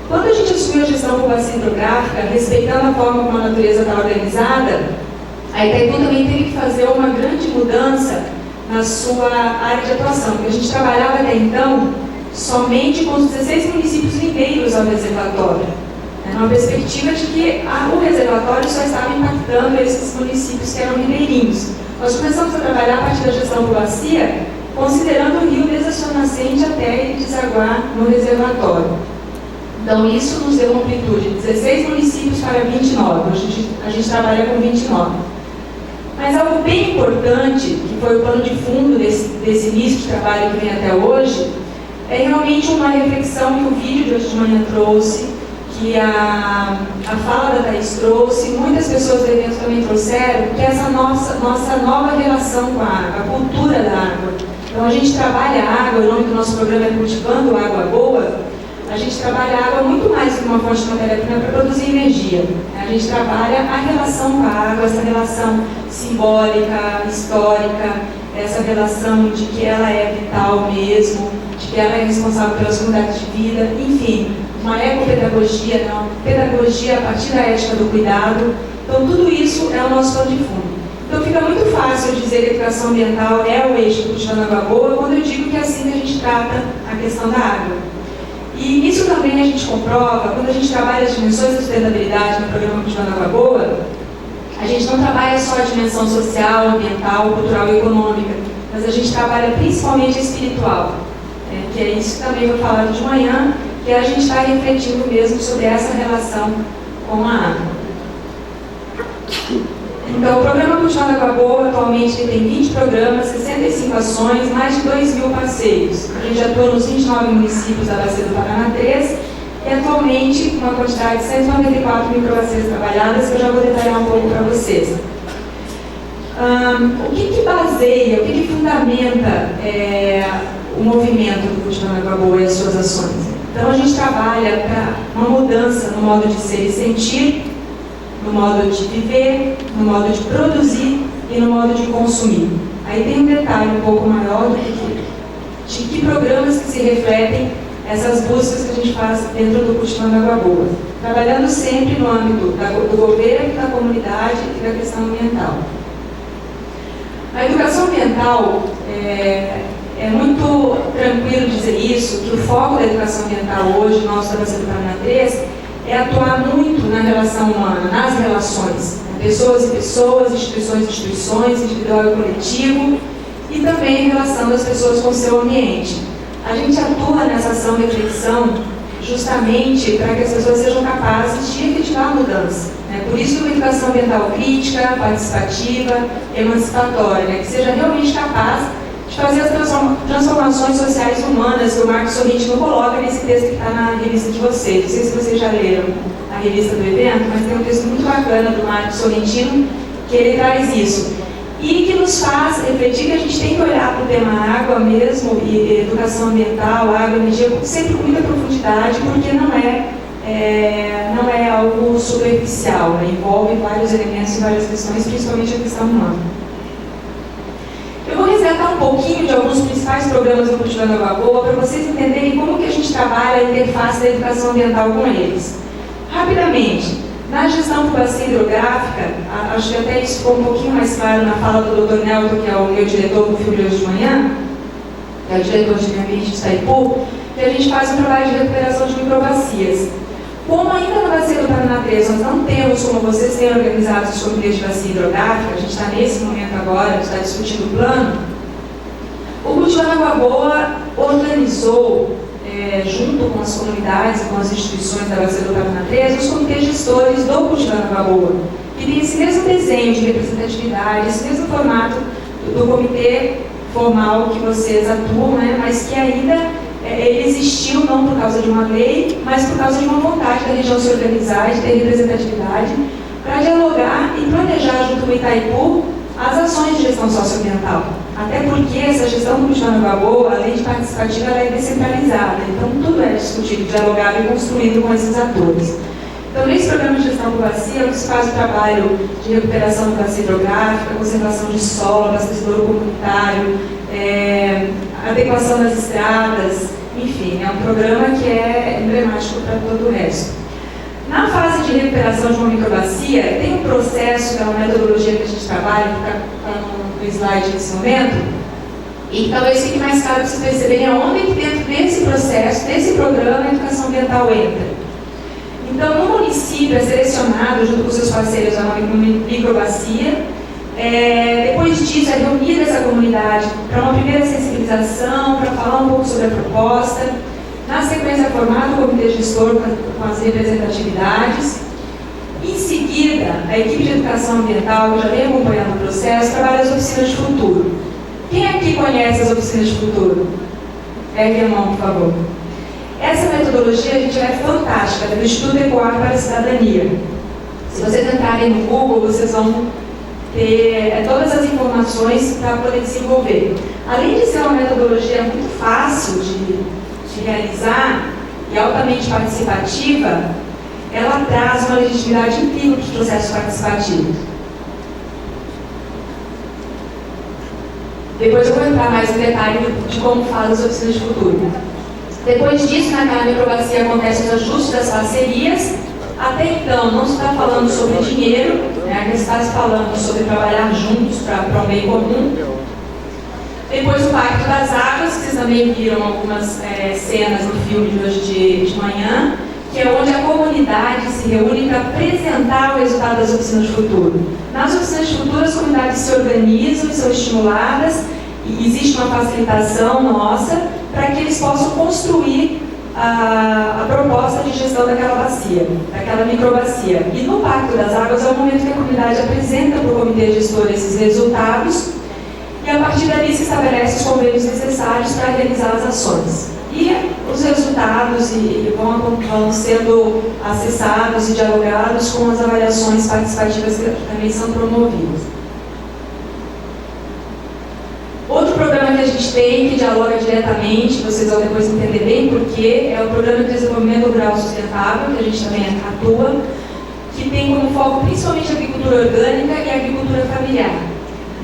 Quando a gente assumiu a gestão por bacia hidrográfica, respeitando a forma como a natureza está organizada, a Itaipu também teve que fazer uma grande mudança na sua área de atuação, porque a gente trabalhava até então somente com os 16 municípios ribeiros ao reservatório, numa perspectiva de que o reservatório só estava impactando esses municípios que eram ribeirinhos. Nós começamos a trabalhar a partir da gestão por bacia, considerando o rio desde a sua nascente até ele desaguar no reservatório. Então, isso nos deu uma amplitude de 16 municípios para 29. Hoje a gente trabalha com 29. Mas algo bem importante, que foi o pano de fundo desse início de trabalho que vem até hoje, é realmente uma reflexão que o vídeo de hoje de manhã trouxe, que a fala da Thaís trouxe, muitas pessoas do evento também trouxeram, que é essa nossa nova relação com a água, a cultura da água. Então a gente trabalha a água, o nome do nosso programa é Cultivando Água Boa. A gente trabalha a água muito mais do que uma fonte de matéria-prima para produzir energia. A gente trabalha a relação com a água, essa relação simbólica, histórica, essa relação de que ela é vital mesmo, de que ela é responsável pelas comunidades de vida, enfim, uma ecopedagogia, uma pedagogia a partir da ética do cuidado. Então tudo isso é o nosso plano de fundo. Então fica muito fácil dizer que a educação ambiental é o eixo do Cultivando Água Boa quando eu digo que é assim que a gente trata a questão da água. E isso também a gente comprova quando a gente trabalha as dimensões da sustentabilidade no programa Cultivando Água Boa. A gente não trabalha só a dimensão social, ambiental, cultural e econômica, mas a gente trabalha principalmente a espiritual, que é isso que também foi falado de manhã, que a gente está refletindo mesmo sobre essa relação com a água. Então, o programa Cultivando Água Boa atualmente tem 20 programas, 65 ações, mais de 2.000 parceiros. A gente atua nos 29 municípios da Bacia do Paraná 3 e atualmente uma quantidade de 194 microbacias trabalhadas, que eu já vou detalhar um pouco para vocês. O que baseia, o que fundamenta o movimento do Cultivando Água Boa e as suas ações? Então, a gente trabalha para uma mudança no modo de ser e sentir, no modo de viver, no modo de produzir e no modo de consumir. Aí tem um detalhe um pouco maior de que programas que se refletem essas buscas que a gente faz dentro do Cultivando Água Boa, trabalhando sempre no âmbito do governo, da comunidade e da questão ambiental. A educação ambiental, é muito tranquilo dizer isso, que o foco da educação ambiental hoje, nosso da Bacia do Paraná 3, é atuar muito na relação humana, nas relações, pessoas e pessoas, instituições e instituições, individual e coletivo, e também em relação das pessoas com o seu ambiente. A gente atua nessa ação de reflexão justamente para que as pessoas sejam capazes de efetivar a mudança. Por isso, uma educação ambiental crítica, participativa, emancipatória, que seja realmente capaz de fazer as transformações sociais humanas que o Marcos Sorrentino coloca nesse texto que está na revista de vocês. Não sei se vocês já leram a revista do evento, mas tem um texto muito bacana do Marcos Sorrentino que ele traz isso. E que nos faz refletir que a gente tem que olhar para o tema água mesmo, e educação ambiental, água, energia, sempre com muita profundidade, porque não é algo superficial, envolve vários elementos e várias questões, principalmente a questão humana. Eu vou resgatar um pouquinho de alguns principais programas do Cultivando Água Boa para vocês entenderem como que a gente trabalha a interface da educação ambiental com eles. Rapidamente, na gestão por bacia hidrográfica, acho que até isso ficou um pouquinho mais claro na fala do Dr. Nelton, que é o meu diretor do Fio de hoje de manhã, que é o diretor de meio ambiente de Itaipu, que a gente faz um trabalho de recuperação de microbacias. Como ainda na Bacia do Paraná 3 nós não temos, como vocês têm organizado os comitês de bacia hidrográfica, a gente está nesse momento agora, a gente está discutindo o plano, o Cultivando Água Boa organizou, junto com as comunidades e com as instituições da Bacia do Paraná 3, os comitês gestores do Cultivando Água Boa, que tem esse mesmo desenho de representatividade, esse mesmo formato do comitê formal que vocês atuam, mas que ainda ele existiu não por causa de uma lei, mas por causa de uma vontade da região se organizar, de ter representatividade, para dialogar e planejar junto com o Itaipu as ações de gestão socioambiental. Até porque essa gestão do Cultivando Água Boa, além de participativa, ela é descentralizada. Então tudo é discutido, dialogado e construído com esses atores. Então, nesse programa de gestão por bacia, se faz o trabalho de recuperação da bacia hidrográfica, conservação de solo, abastecedor comunitário, adequação das estradas, enfim, é um programa que é emblemático para todo o resto. Na fase de recuperação de uma microbacia, tem um processo, que é uma metodologia que a gente trabalha, que está no slide nesse momento, e que talvez fique mais claro para vocês perceberem aonde que dentro desse processo, desse programa, a educação ambiental entra. Então, no município é selecionado, junto com seus parceiros, uma microbacia. Depois disso, é reunida essa comunidade para uma primeira sensibilização, para falar um pouco sobre a proposta. Na sequência, é formado o comitê gestor com as representatividades. Em seguida, a equipe de educação ambiental, que já vem acompanhando o processo, trabalha as oficinas de futuro. Quem aqui conhece as oficinas de futuro? Ergue a mão, por favor. Essa metodologia, a gente, é fantástica, do Instituto Ecoar para a Cidadania. Se vocês entrarem no Google, vocês vão ter todas as informações para poder desenvolver. Além de ser uma metodologia muito fácil de realizar e altamente participativa, ela traz uma legitimidade incrível para os processos participativos. Depois eu vou entrar mais no detalhe de como faz as oficinas de futuro. Depois disso, naquela microbacia acontecem os ajustes das parcerias. Até então, não se está falando sobre dinheiro, né? Aqui está se falando sobre trabalhar juntos para o bem comum. Depois o Pacto das Águas, que vocês também viram algumas cenas no filme de hoje de manhã, que é onde a comunidade se reúne para apresentar o resultado das oficinas de futuro. Nas oficinas de futuro, as comunidades se organizam e são estimuladas, e existe uma facilitação nossa para que eles possam construir a proposta de gestão daquela bacia, daquela microbacia. E no Pacto das Águas é o momento que a comunidade apresenta para o comitê gestor esses resultados, e a partir dali se estabelece os convênios necessários para realizar as ações. E os resultados vão sendo acessados e dialogados com as avaliações participativas que também são promovidas. Outro programa que a gente tem, que dialoga diretamente, vocês vão depois entender bem porquê, é o Programa de Desenvolvimento Rural Sustentável, que a gente também atua, que tem como foco principalmente a agricultura orgânica e a agricultura familiar,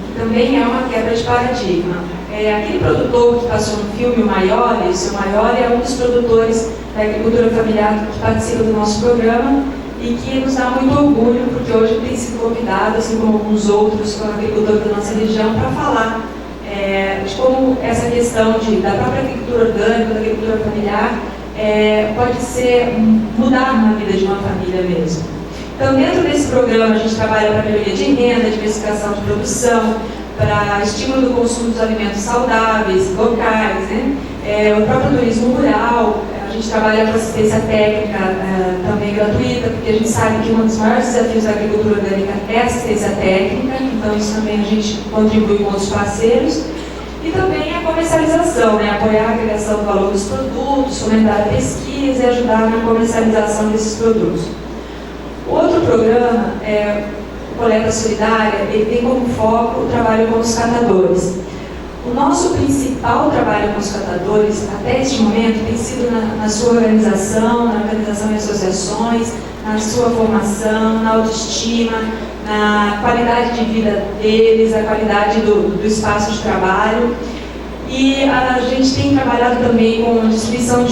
que também é uma quebra de paradigma. Aquele produtor que passou no filme, o Maiori, o seu Maiori é um dos produtores da agricultura familiar que participa do nosso programa e que nos dá muito orgulho, porque hoje tem sido convidado, assim como alguns outros agricultores da nossa região, para falar de como essa questão da própria agricultura orgânica, da agricultura familiar, pode mudar na vida de uma família mesmo. Então, dentro desse programa, a gente trabalha para melhoria de renda, diversificação de produção, para estímulo do consumo dos alimentos saudáveis, locais, né? O próprio turismo rural, a gente trabalha com assistência técnica também gratuita, porque a gente sabe que um dos maiores desafios da agricultura orgânica é a assistência técnica, então isso também a gente contribui com outros parceiros. E também a comercialização, né? Apoiar a agregação do valor dos produtos, fomentar a pesquisa e ajudar na comercialização desses produtos. O outro programa Coleta Solidária, ele tem como foco o trabalho com os catadores. O nosso principal trabalho com os catadores, até este momento, tem sido na sua organização, na organização de associações, na sua formação, na autoestima, na qualidade de vida deles, a qualidade do espaço de trabalho. E a gente tem trabalhado também com distribuição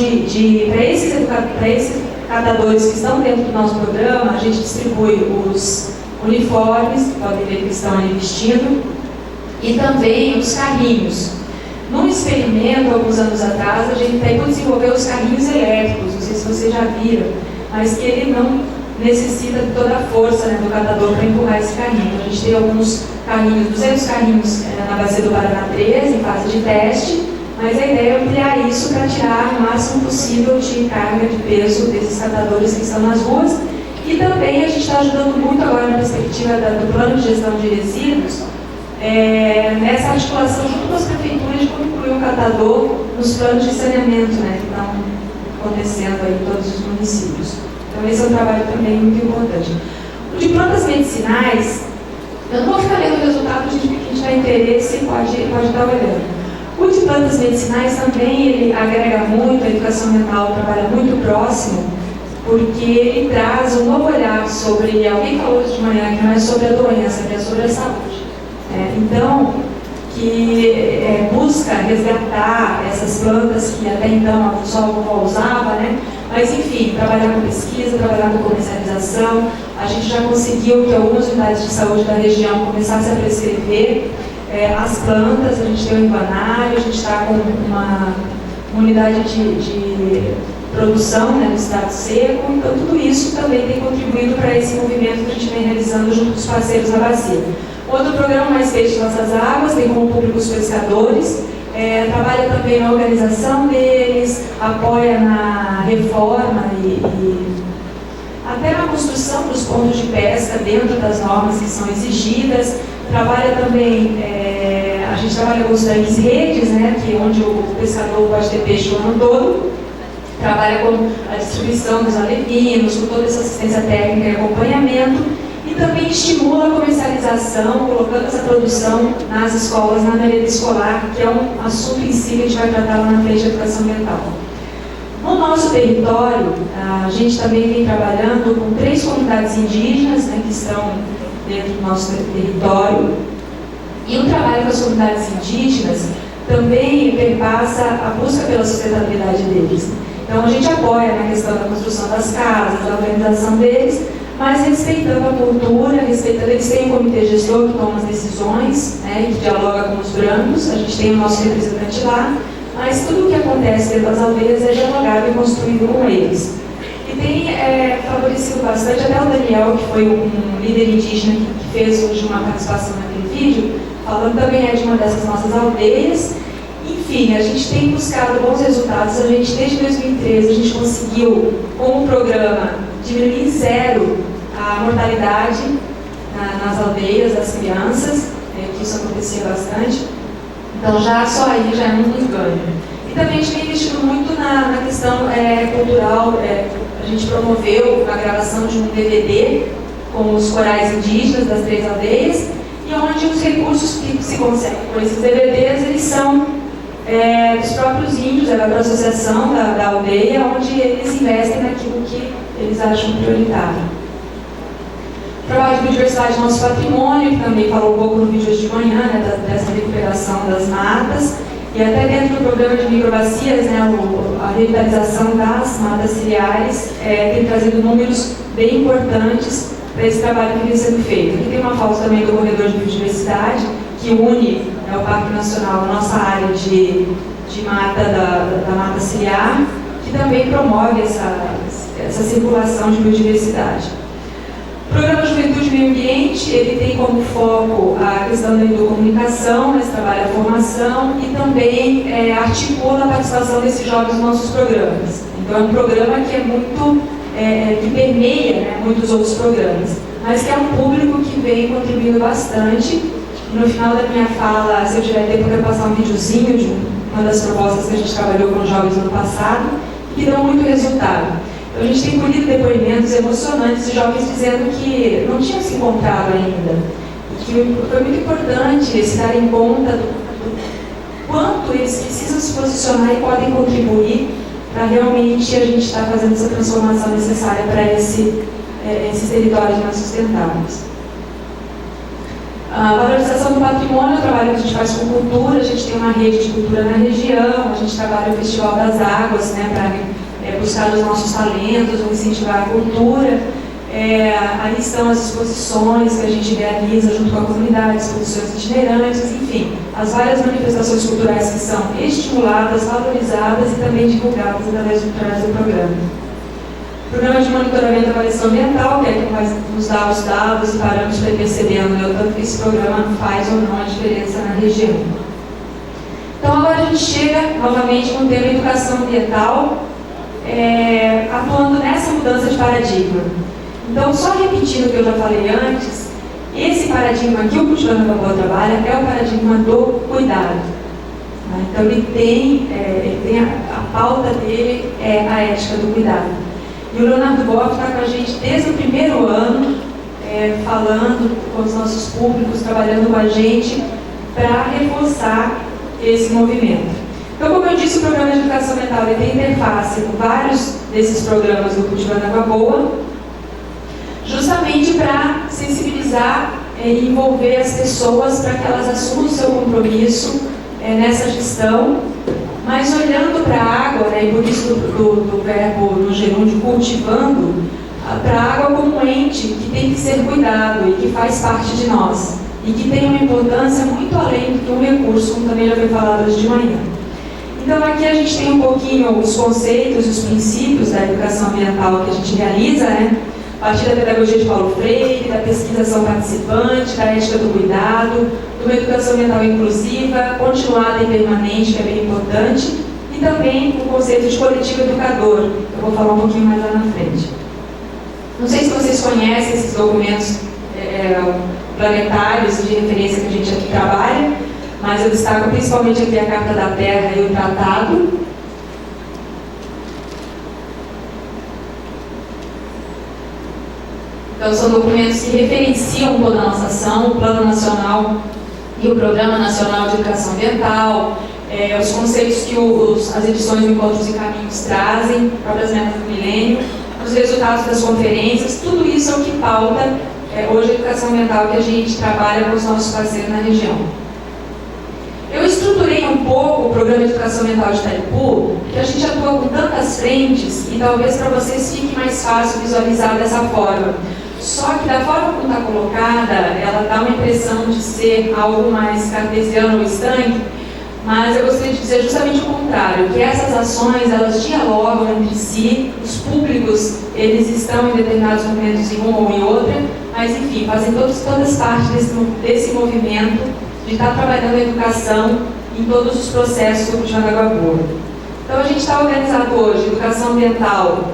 para esses catadores que estão dentro do nosso programa, a gente distribui os uniformes, podem ver que estão ali vestindo, e também os carrinhos. Num experimento, alguns anos atrás, a gente tentou desenvolver os carrinhos elétricos, não sei se vocês já viram, mas que ele não necessita de toda a força, né, do catador para empurrar esse carrinho. Então, a gente tem alguns carrinhos, 200 carrinhos na bacia do Paraná 13, em fase de teste, mas a ideia é ampliar isso para tirar o máximo possível de carga de peso desses catadores que estão nas ruas. E também a gente está ajudando muito agora na perspectiva do plano de gestão de resíduos, nessa articulação junto com as prefeituras de como incluir o catador nos planos de saneamento, né, que estão acontecendo aí em todos os municípios. Então esse é um trabalho também muito importante. O de plantas medicinais, eu não vou ficar lendo o resultado, porque quem tiver interesse pode estar olhando. O de plantas medicinais também ele agrega muito, a educação ambiental trabalha muito próximo, porque ele traz um novo olhar sobre, alguém falou hoje de manhã, que não é sobre a doença, que é sobre a saúde. Então, que busca resgatar essas plantas que até então só a vovó usava, né? Mas enfim, trabalhar com pesquisa, trabalhar com comercialização. A gente já conseguiu que algumas unidades de saúde da região começassem a prescrever as plantas. A gente tem o Ivanário, a gente está com uma unidade de produção, né, no estado seco. Então tudo isso também tem contribuído para esse movimento que a gente vem realizando junto com os parceiros da bacia. Outro programa, Mais Peixe Nossas Águas, tem como público os pescadores, trabalha também na organização deles, apoia na reforma e até na construção dos pontos de pesca dentro das normas que são exigidas. Trabalha também, a gente trabalha com os tanques redes, né, que é onde o pescador pode ter peixe o ano todo. trabalha com a distribuição dos alevinos, com toda essa assistência técnica e acompanhamento, e também estimula a comercialização, colocando essa produção nas escolas, na merenda escolar, que é um assunto em si que a gente vai tratar lá na frente de educação ambiental. No nosso território, a gente também vem trabalhando com 3 comunidades indígenas, né, que estão dentro do nosso território, e o trabalho com as comunidades indígenas também perpassa a busca pela sustentabilidade deles. Então a gente apoia na questão da construção das casas, da organização deles, mas respeitando a cultura, respeitando, eles têm um comitê gestor que toma as decisões, né, que dialoga com os brancos, a gente tem o nosso representante lá, mas tudo o que acontece dentro das aldeias é dialogado e construído com eles. E tem favorecido bastante, até o Daniel, que foi um líder indígena que fez hoje uma participação naquele vídeo, falando também de uma dessas nossas aldeias. Enfim, a gente tem buscado bons resultados. A gente, desde 2013, a gente conseguiu, com o programa, diminuir em 0 a mortalidade nas aldeias das crianças, que isso acontecia bastante. Então, só aí já é muito ganho. E também a gente tem investido muito na questão cultural. A gente promoveu a gravação de um DVD com os corais indígenas das 3 aldeias, e onde os recursos que se conseguem com esses DVDs, eles são dos próprios índios, da própria associação da aldeia, onde eles investem naquilo que eles acham prioritário. O trabalho de biodiversidade do nosso patrimônio, que também falou um pouco no vídeo hoje de manhã, né, dessa recuperação das matas, e até dentro do programa de microbacias, né, a revitalização das matas ciliares tem trazido números bem importantes para esse trabalho que vem sendo feito. Aqui tem uma foto também do corredor de biodiversidade, que une o Parque Nacional, a nossa área de mata da mata ciliar, que também promove essa circulação de biodiversidade. O Programa Juventude e Meio Ambiente, ele tem como foco a questão da educomunicação, mas trabalha a formação e também articula a participação desses jovens nos nossos programas. Então é um programa que é muito, que permeia, né, muitos outros programas, mas que é um público que vem contribuindo bastante. E no final da minha fala, se eu tiver tempo, eu quero passar um videozinho de uma das propostas que a gente trabalhou com os jovens no ano passado, que dão muito resultado. Então, a gente tem colhido depoimentos emocionantes de jovens dizendo que não tinham se encontrado ainda. E que foi muito importante eles se darem conta do quanto eles precisam se posicionar e podem contribuir para realmente a gente estar fazendo essa transformação necessária para esses territórios mais sustentáveis. A valorização do patrimônio é um trabalho que a gente faz com cultura, a gente tem uma rede de cultura na região, a gente trabalha o Festival das Águas, né, para buscar os nossos talentos, incentivar a cultura. Aí estão as exposições que a gente realiza junto com a comunidade, exposições itinerantes, enfim, as várias manifestações culturais que são estimuladas, valorizadas e também divulgadas através do programa. O Programa de Monitoramento e Avaliação Ambiental, que é quem vai nos dar os dados e parâmetros para ir percebendo, né, o tanto que esse programa faz ou não a diferença na região. Então agora a gente chega novamente com o tema educação ambiental, atuando nessa mudança de paradigma. Então, só repetindo o que eu já falei antes, esse paradigma que o Cultivando a Boa trabalha é o paradigma do cuidado. Né? Então, ele tem a pauta dele é a ética do cuidado. E o Leonardo Boff está com a gente desde o primeiro ano, falando com os nossos públicos, trabalhando com a gente para reforçar esse movimento. Então, como eu disse, o programa de educação ambiental tem interface com vários desses programas do Cultivando Água Boa, justamente para sensibilizar e envolver as pessoas para que elas assumam o seu compromisso nessa gestão, mas olhando para a água, né, e por isso do verbo no gerúndio cultivando, para a água como um ente que tem que ser cuidado e que faz parte de nós, e que tem uma importância muito além do que um recurso, como também já foi falado hoje de manhã. Então aqui a gente tem um pouquinho os conceitos e os princípios da educação ambiental que a gente realiza, né? A partir da pedagogia de Paulo Freire, da pesquisação participante, da ética do cuidado, de uma educação ambiental inclusiva, continuada e permanente, que é bem importante, e também o conceito de coletivo educador, que eu vou falar um pouquinho mais lá na frente. Não sei se vocês conhecem esses documentos planetários de referência que a gente aqui trabalha, mas eu destaco principalmente aqui a Carta da Terra e o Tratado. Então, são documentos que referenciam toda a nossa ação, o Plano Nacional e o Programa Nacional de Educação Ambiental, os conceitos que as edições do Encontros e Caminhos trazem, próprias metas do milênio, os resultados das conferências, tudo isso é o que pauta hoje a educação ambiental que a gente trabalha com os nossos parceiros na região. Eu estruturei um pouco o Programa de Educação Ambiental de Itaipu, que a gente atua com tantas frentes e talvez para vocês fique mais fácil visualizar dessa forma. Só que da forma como está colocada, ela dá uma impressão de ser algo mais cartesiano ou estanque, mas eu gostaria de dizer justamente o contrário, que essas ações, elas dialogam entre si, os públicos, eles estão em determinados momentos em uma ou em outra, mas enfim, fazem todas parte desse movimento de estar trabalhando a educação em todos os processos do Cultivando Água Boa. Então a gente está organizado hoje educação ambiental,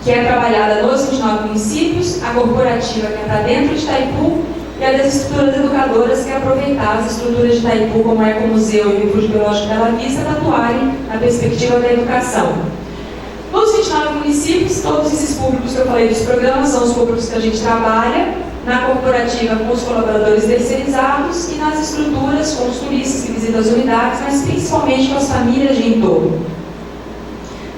que é trabalhada nos 29 municípios, a corporativa, que é para dentro de Itaipu, e a das estruturas educadoras, que é aproveitar as estruturas de Itaipu, como é o Museu e o Refúgio Biológico Bela Vista, para atuarem na perspectiva da educação. Nos 29 municípios, todos esses públicos que eu falei dos programas são os públicos que a gente trabalha, na corporativa com os colaboradores terceirizados e nas estruturas com os turistas que visitam as unidades, mas principalmente com as famílias de entorno.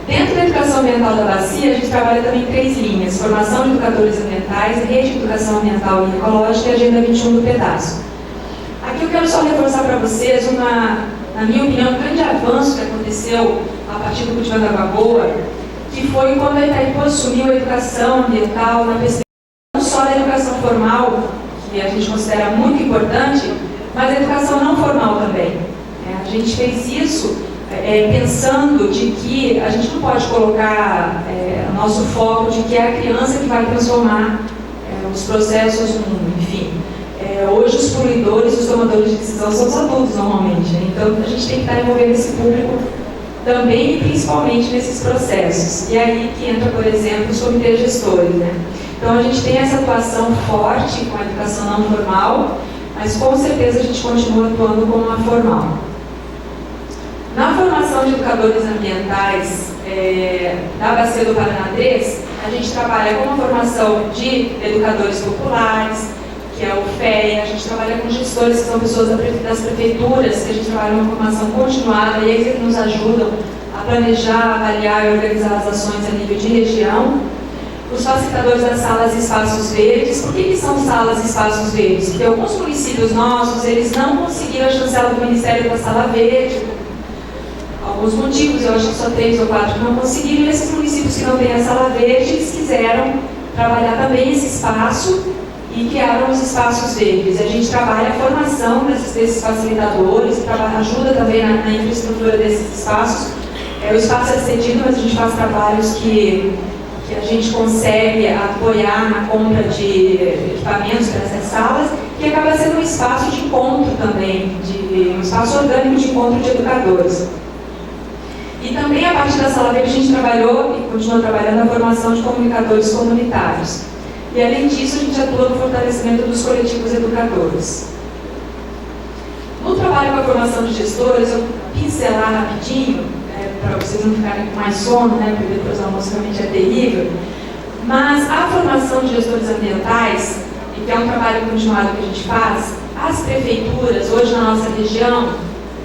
Dentro da educação ambiental da Bacia, a gente trabalha também em 3 linhas: formação de educadores ambientais, rede de educação ambiental e ecológica e agenda 21 do pedaço. Aqui eu quero só reforçar para vocês na minha opinião, um grande avanço que aconteceu a partir do Cultivando Água Boa, que foi quando a Itaipu assumiu a educação ambiental na perspectiva não só da educação formal, que a gente considera muito importante, mas a educação não formal também. A gente fez isso pensando de que a gente não pode colocar o nosso foco de que é a criança que vai transformar os processos no mundo, enfim. Hoje os poluidores, os tomadores de decisão são os adultos normalmente, né? Então a gente tem que estar envolvendo esse público também e principalmente nesses processos. E aí que entra, por exemplo, os comitês gestores, né? Então a gente tem essa atuação forte com a educação não formal, mas com certeza a gente continua atuando com a formal. Na formação de educadores ambientais da Bacia do Paraná 3, a gente trabalha com a formação de educadores populares, que é o FEA, a gente trabalha com gestores, que são pessoas das prefeituras, que a gente trabalha uma formação continuada, e eles que nos ajudam a planejar, avaliar e organizar as ações a nível de região. Os facilitadores das salas e espaços verdes. Por que são salas e espaços verdes? Porque alguns municípios nossos, eles não conseguiram a chancela do Ministério da Sala Verde, alguns motivos, eu acho que só 3 ou 4 que não conseguiram, e esses municípios que não têm a Sala Verde, eles quiseram trabalhar também esse espaço e criaram os espaços verdes. A gente trabalha a formação desses facilitadores, ajuda também na infraestrutura desses espaços. O espaço é cedido, mas a gente faz trabalhos que a gente consegue apoiar na compra de equipamentos para essas salas, que acaba sendo um espaço de encontro também, um espaço orgânico de encontro de educadores. E também, a partir da Sala Verde, a gente trabalhou e continua trabalhando a formação de comunicadores comunitários. E, além disso, a gente atua no fortalecimento dos coletivos educadores. No trabalho com a formação de gestores, eu vou pincelar rapidinho, para vocês não ficarem com mais sono, né, porque depois o almoço realmente é terrível, mas a formação de gestores ambientais, que é um trabalho continuado que a gente faz, as prefeituras, hoje na nossa região,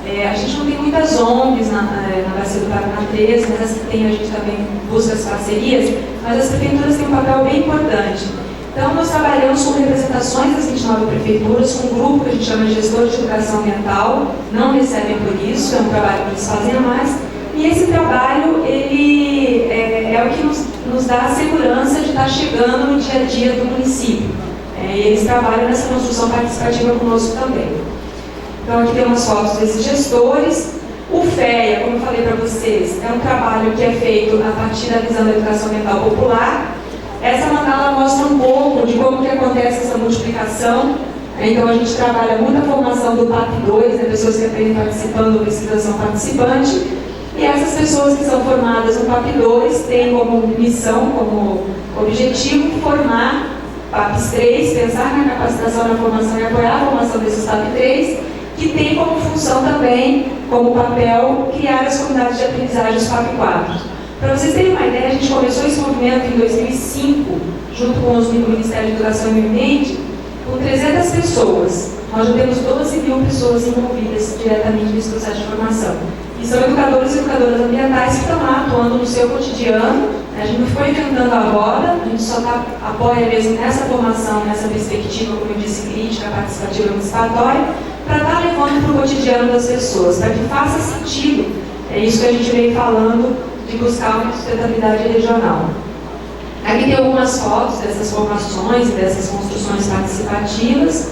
a gente não tem muitas ONGs na Bacia do Paraná 3, mas as que tem a gente também busca as parcerias, mas as prefeituras têm um papel bem importante. Então, nós trabalhamos com representações das 29 prefeituras, com um grupo que a gente chama de gestores de educação ambiental, não recebem por isso, é um trabalho que eles fazem a mais, e esse trabalho, ele é o que nos dá a segurança de estar chegando no dia a dia do município. E eles trabalham nessa construção participativa conosco também. Então, aqui tem umas fotos desses gestores. O FEA, como eu falei para vocês, é um trabalho que é feito a partir da visão da educação ambiental popular. Essa mandala mostra um pouco de como que acontece essa multiplicação. Então, a gente trabalha muito a formação do PAP2, né, pessoas que aprendem participando, pesquisação participante. E essas pessoas que são formadas no PAP2 têm como missão, como objetivo, formar PAPs 3, pensar na capacitação, na formação e apoiar a formação desses PAP3, que tem como função também, como papel, criar as comunidades de aprendizagem, os PAP4. Para vocês terem uma ideia, a gente começou esse movimento em 2005, junto com o Ministério da Educação e Meio Ambiente, com 300 pessoas. Nós já temos 12 mil pessoas envolvidas diretamente nesse processo de formação. E são educadores e educadoras ambientais que estão lá atuando no seu cotidiano. A gente não foi inventando a roda, a gente só apoia mesmo nessa formação, nessa perspectiva, como eu disse, crítica, participativa, participatória, para estar levando para o cotidiano das pessoas, para que faça sentido. É isso que a gente vem falando de buscar uma sustentabilidade regional. Aqui tem algumas fotos dessas formações, dessas construções participativas,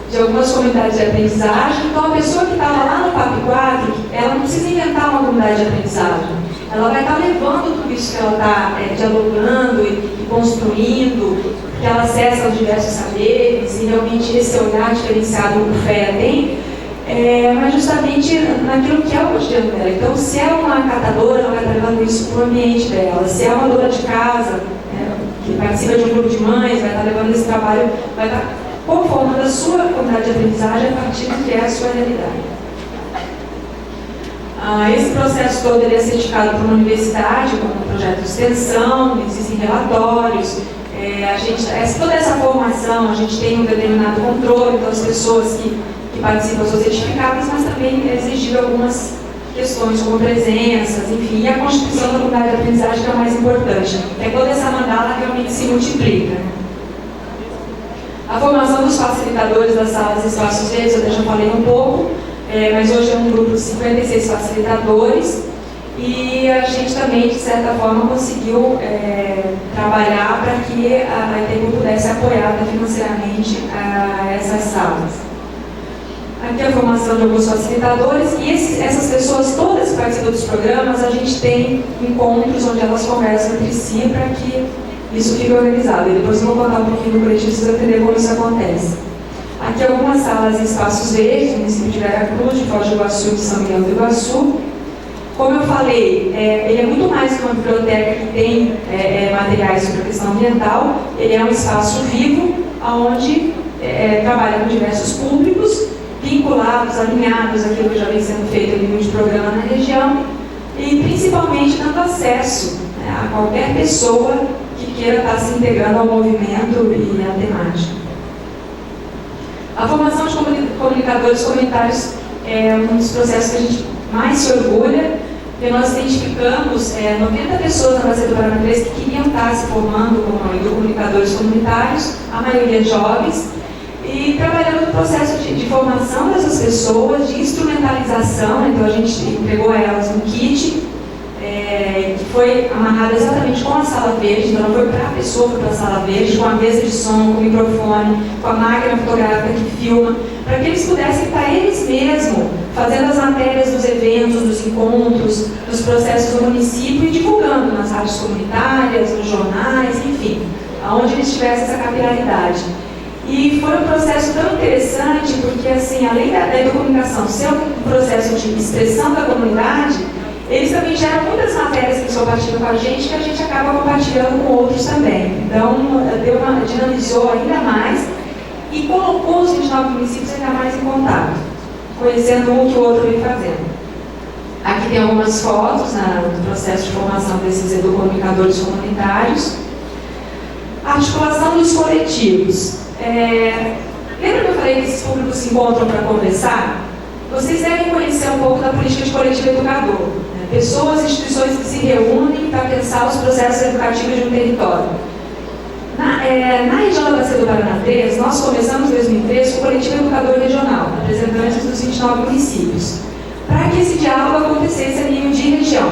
de algumas comunidades de aprendizagem. Então, a pessoa que estava lá no PAP 4, ela não precisa inventar uma comunidade de aprendizagem. Ela vai estar levando tudo isso que ela está dialogando e construindo, que ela acessa os diversos saberes, e realmente esse olhar diferenciado que o FEA tem, mas justamente naquilo que é o cotidiano dela. Então, se é uma catadora, ela vai estar levando isso para o ambiente dela. Se é uma dona de casa, que participa de um grupo de mães, vai estar levando esse trabalho, vai estar conformando a sua comunidade de aprendizagem a partir do que é a sua realidade. Esse processo todo ele é certificado por uma universidade, como um projeto de extensão, existem relatórios. Toda essa formação, a gente tem um determinado controle, então as pessoas que participam são certificadas, mas também é exigido algumas questões como presenças, enfim, e a constituição da comunidade de aprendizagem que é a mais importante. Toda essa mandala realmente se multiplica. A formação dos facilitadores das salas e espaços verdes, eu já falei um pouco, mas hoje é um grupo de 56 facilitadores e a gente também, de certa forma, conseguiu trabalhar para que a ITECO pudesse apoiar financeiramente essas salas. Aqui a formação de alguns facilitadores e essas pessoas todas que participam dos programas, a gente tem encontros onde elas conversam entre si para que isso fica organizado. E depois eu vou contar um pouquinho do coletivo para vocês entenderem como isso acontece. Aqui algumas salas e espaços verdes, no município de Veracruz, de Foz do Iguaçu e de São Miguel do Iguaçu. Como eu falei, ele é muito mais que uma biblioteca que tem materiais sobre a questão ambiental. Ele é um espaço vivo, onde trabalha com diversos públicos, vinculados, alinhados àquilo que já vem sendo feito a nível de programa na região, e principalmente dando acesso a qualquer pessoa que queira estar se integrando ao movimento e à temática. A formação de comunicadores comunitários é um dos processos que a gente mais se orgulha, porque nós identificamos 90 pessoas na Bacia do Paraná 3 que queriam estar se formando como comunicadores comunitários, a maioria jovens, e trabalhando no processo de formação dessas pessoas, de instrumentalização. Então a gente entregou a elas um kit, que foi amarrado exatamente com a sala verde, então não foi para a pessoa, foi para a sala verde, com a mesa de som, com o microfone, com a máquina fotográfica que filma, para que eles pudessem estar eles mesmos fazendo as matérias dos eventos, dos encontros, dos processos do município e divulgando nas rádios comunitárias, nos jornais, enfim, aonde eles tivessem essa capilaridade. E foi um processo tão interessante, porque assim, além da comunicação ser um processo de expressão da comunidade, eles também geram muitas matérias que compartilham com a gente, que a gente acaba compartilhando com outros também. Então, dinamizou ainda mais e colocou os 29 municípios ainda mais em contato, conhecendo um que o outro vem fazendo. Aqui tem algumas fotos do processo de formação desses educomunicadores comunitários. A articulação dos coletivos. Lembra que eu falei que esses públicos se encontram para conversar? Vocês devem conhecer um pouco da política de coletivo educador. Pessoas e instituições que se reúnem para pensar os processos educativos de um território. Na região da Bacia do Paraná 3, nós começamos em 2003 com o coletivo educador regional, representantes dos 29 municípios, para que esse diálogo acontecesse a nível de região.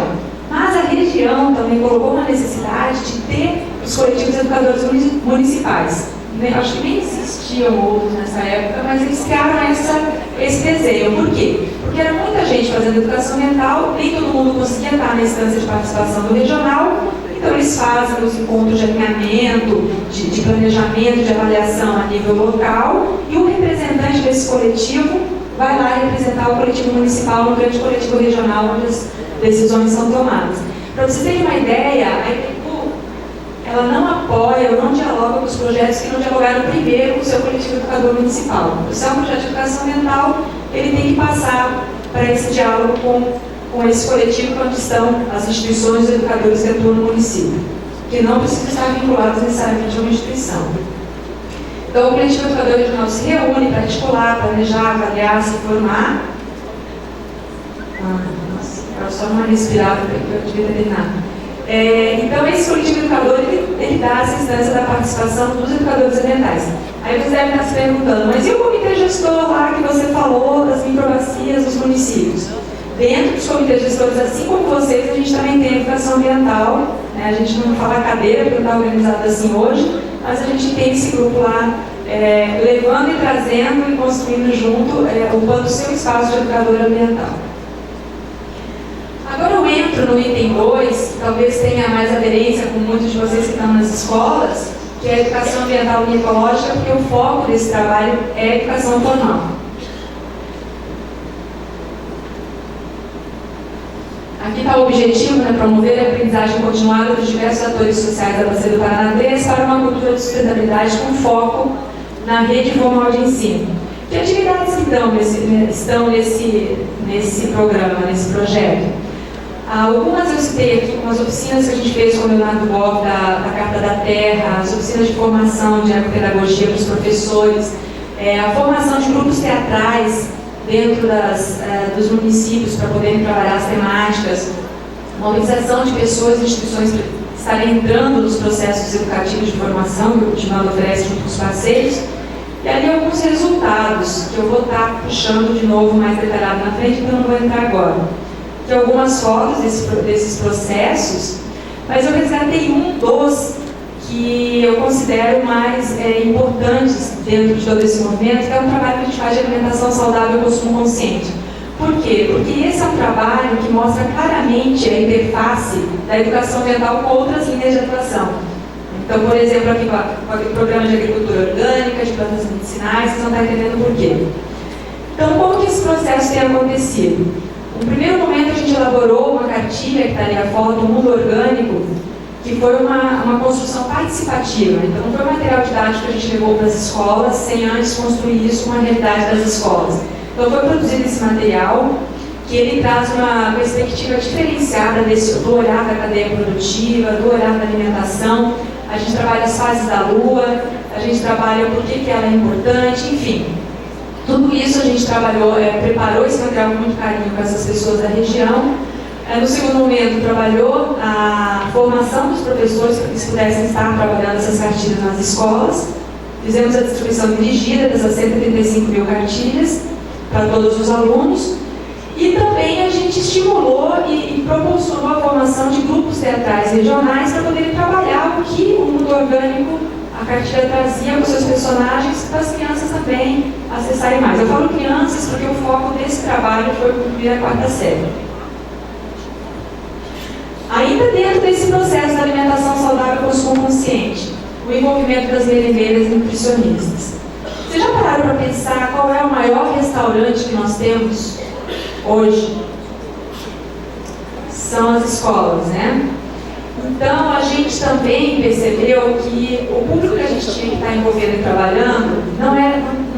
Mas a região também colocou uma necessidade de ter os coletivos educadores municipais. Acho que nem existiam outros nessa época, mas eles criaram esse desenho. Por quê? Porque era muita gente fazendo educação ambiental, nem todo mundo conseguia estar na instância de participação do regional, então eles fazem os encontros de alinhamento, de planejamento, de avaliação a nível local, e o representante desse coletivo vai lá representar o coletivo municipal no grande coletivo regional, onde as decisões são tomadas. Para vocês terem uma ideia, a ITECO ela não apoia ou não dialoga com os projetos que não dialogaram primeiro com o seu coletivo educador municipal. Se é um projeto de educação ambiental, ele tem que passar para esse diálogo com com esse coletivo quando estão as instituições e educadores que atuam no município, que não precisam estar vinculados necessariamente a uma instituição. Então, o coletivo educador regional se reúne para articular, planejar, avaliar, se formar. Só uma respirada, porque eu devia ter terminado. Então, esse coletivo educador, ele dá essa instância da participação dos educadores ambientais. Aí você deve estar se perguntando, mas e o comitê gestor lá que você falou das microbacias dos municípios? Dentro dos comitês gestores, assim como vocês, a gente também tem educação ambiental, né? A gente não fala cadeira, porque não está organizado assim hoje, mas a gente tem esse grupo lá, levando e trazendo e construindo junto, ocupando o seu espaço de educador ambiental. Agora eu entro no item 2, que talvez tenha mais aderência com muitos de vocês que estão nas escolas, que é a educação ambiental e ecológica, porque o foco desse trabalho é a educação formal. Aqui está o objetivo, né, promover a aprendizagem continuada dos diversos atores sociais da Bacia do Paraná 3 para uma cultura de sustentabilidade com foco na rede formal de ensino. Que atividades estão nesse programa, nesse projeto? Algumas eu citei aqui, como as oficinas que a gente fez com o Leonardo Boff da Carta da Terra, as oficinas de formação de ecopedagogia para os professores, a formação de grupos teatrais dentro dos municípios para poderem trabalhar as temáticas, mobilização de pessoas e instituições para estarem entrando nos processos educativos de formação que o Cultivando oferece junto com os parceiros, e ali alguns resultados que eu vou estar puxando de novo mais detalhado na frente, então não vou entrar agora. Que algumas fotos desses processos, mas eu resgatei um dos que eu considero mais importantes dentro de todo esse movimento, que é um trabalho que a gente faz de alimentação saudável e consumo consciente. Por quê? Porque esse é um trabalho que mostra claramente a interface da educação ambiental com outras linhas de atuação. Então, por exemplo, aqui com o programa de agricultura orgânica, de plantas medicinais, vocês vão estar entendendo por quê. Então, como que esse processo tem acontecido? No primeiro momento, a gente elaborou uma cartilha, que está ali a foto, do Mundo Orgânico, que foi uma construção participativa. Então, não foi material didático que a gente levou para as escolas, sem antes construir isso com a realidade das escolas. Então, foi produzido esse material, que ele traz uma perspectiva diferenciada do olhar da cadeia produtiva, do olhar da alimentação. A gente trabalha as fases da lua, a gente trabalha por que ela é importante, enfim. Tudo isso a gente trabalhou, preparou esse material com muito carinho com essas pessoas da região. No segundo momento, trabalhou a formação dos professores para que eles pudessem estar trabalhando essas cartilhas nas escolas. Fizemos a distribuição dirigida dessas 135 mil cartilhas para todos os alunos. E também a gente estimulou e proporcionou a formação de grupos teatrais regionais para poderem trabalhar o que o Mundo Orgânico, a cartilha trazia com seus personagens, para as crianças também acessarem mais. Eu falo crianças porque o foco desse trabalho foi concluir a 4ª série. Ainda dentro desse processo da alimentação saudável e consumo consciente, o envolvimento das merendeiras e nutricionistas. Vocês já pararam para pensar qual é o maior restaurante que nós temos hoje? São as escolas, né? Então, a gente também percebeu que o público que a gente tinha que estar envolvendo e trabalhando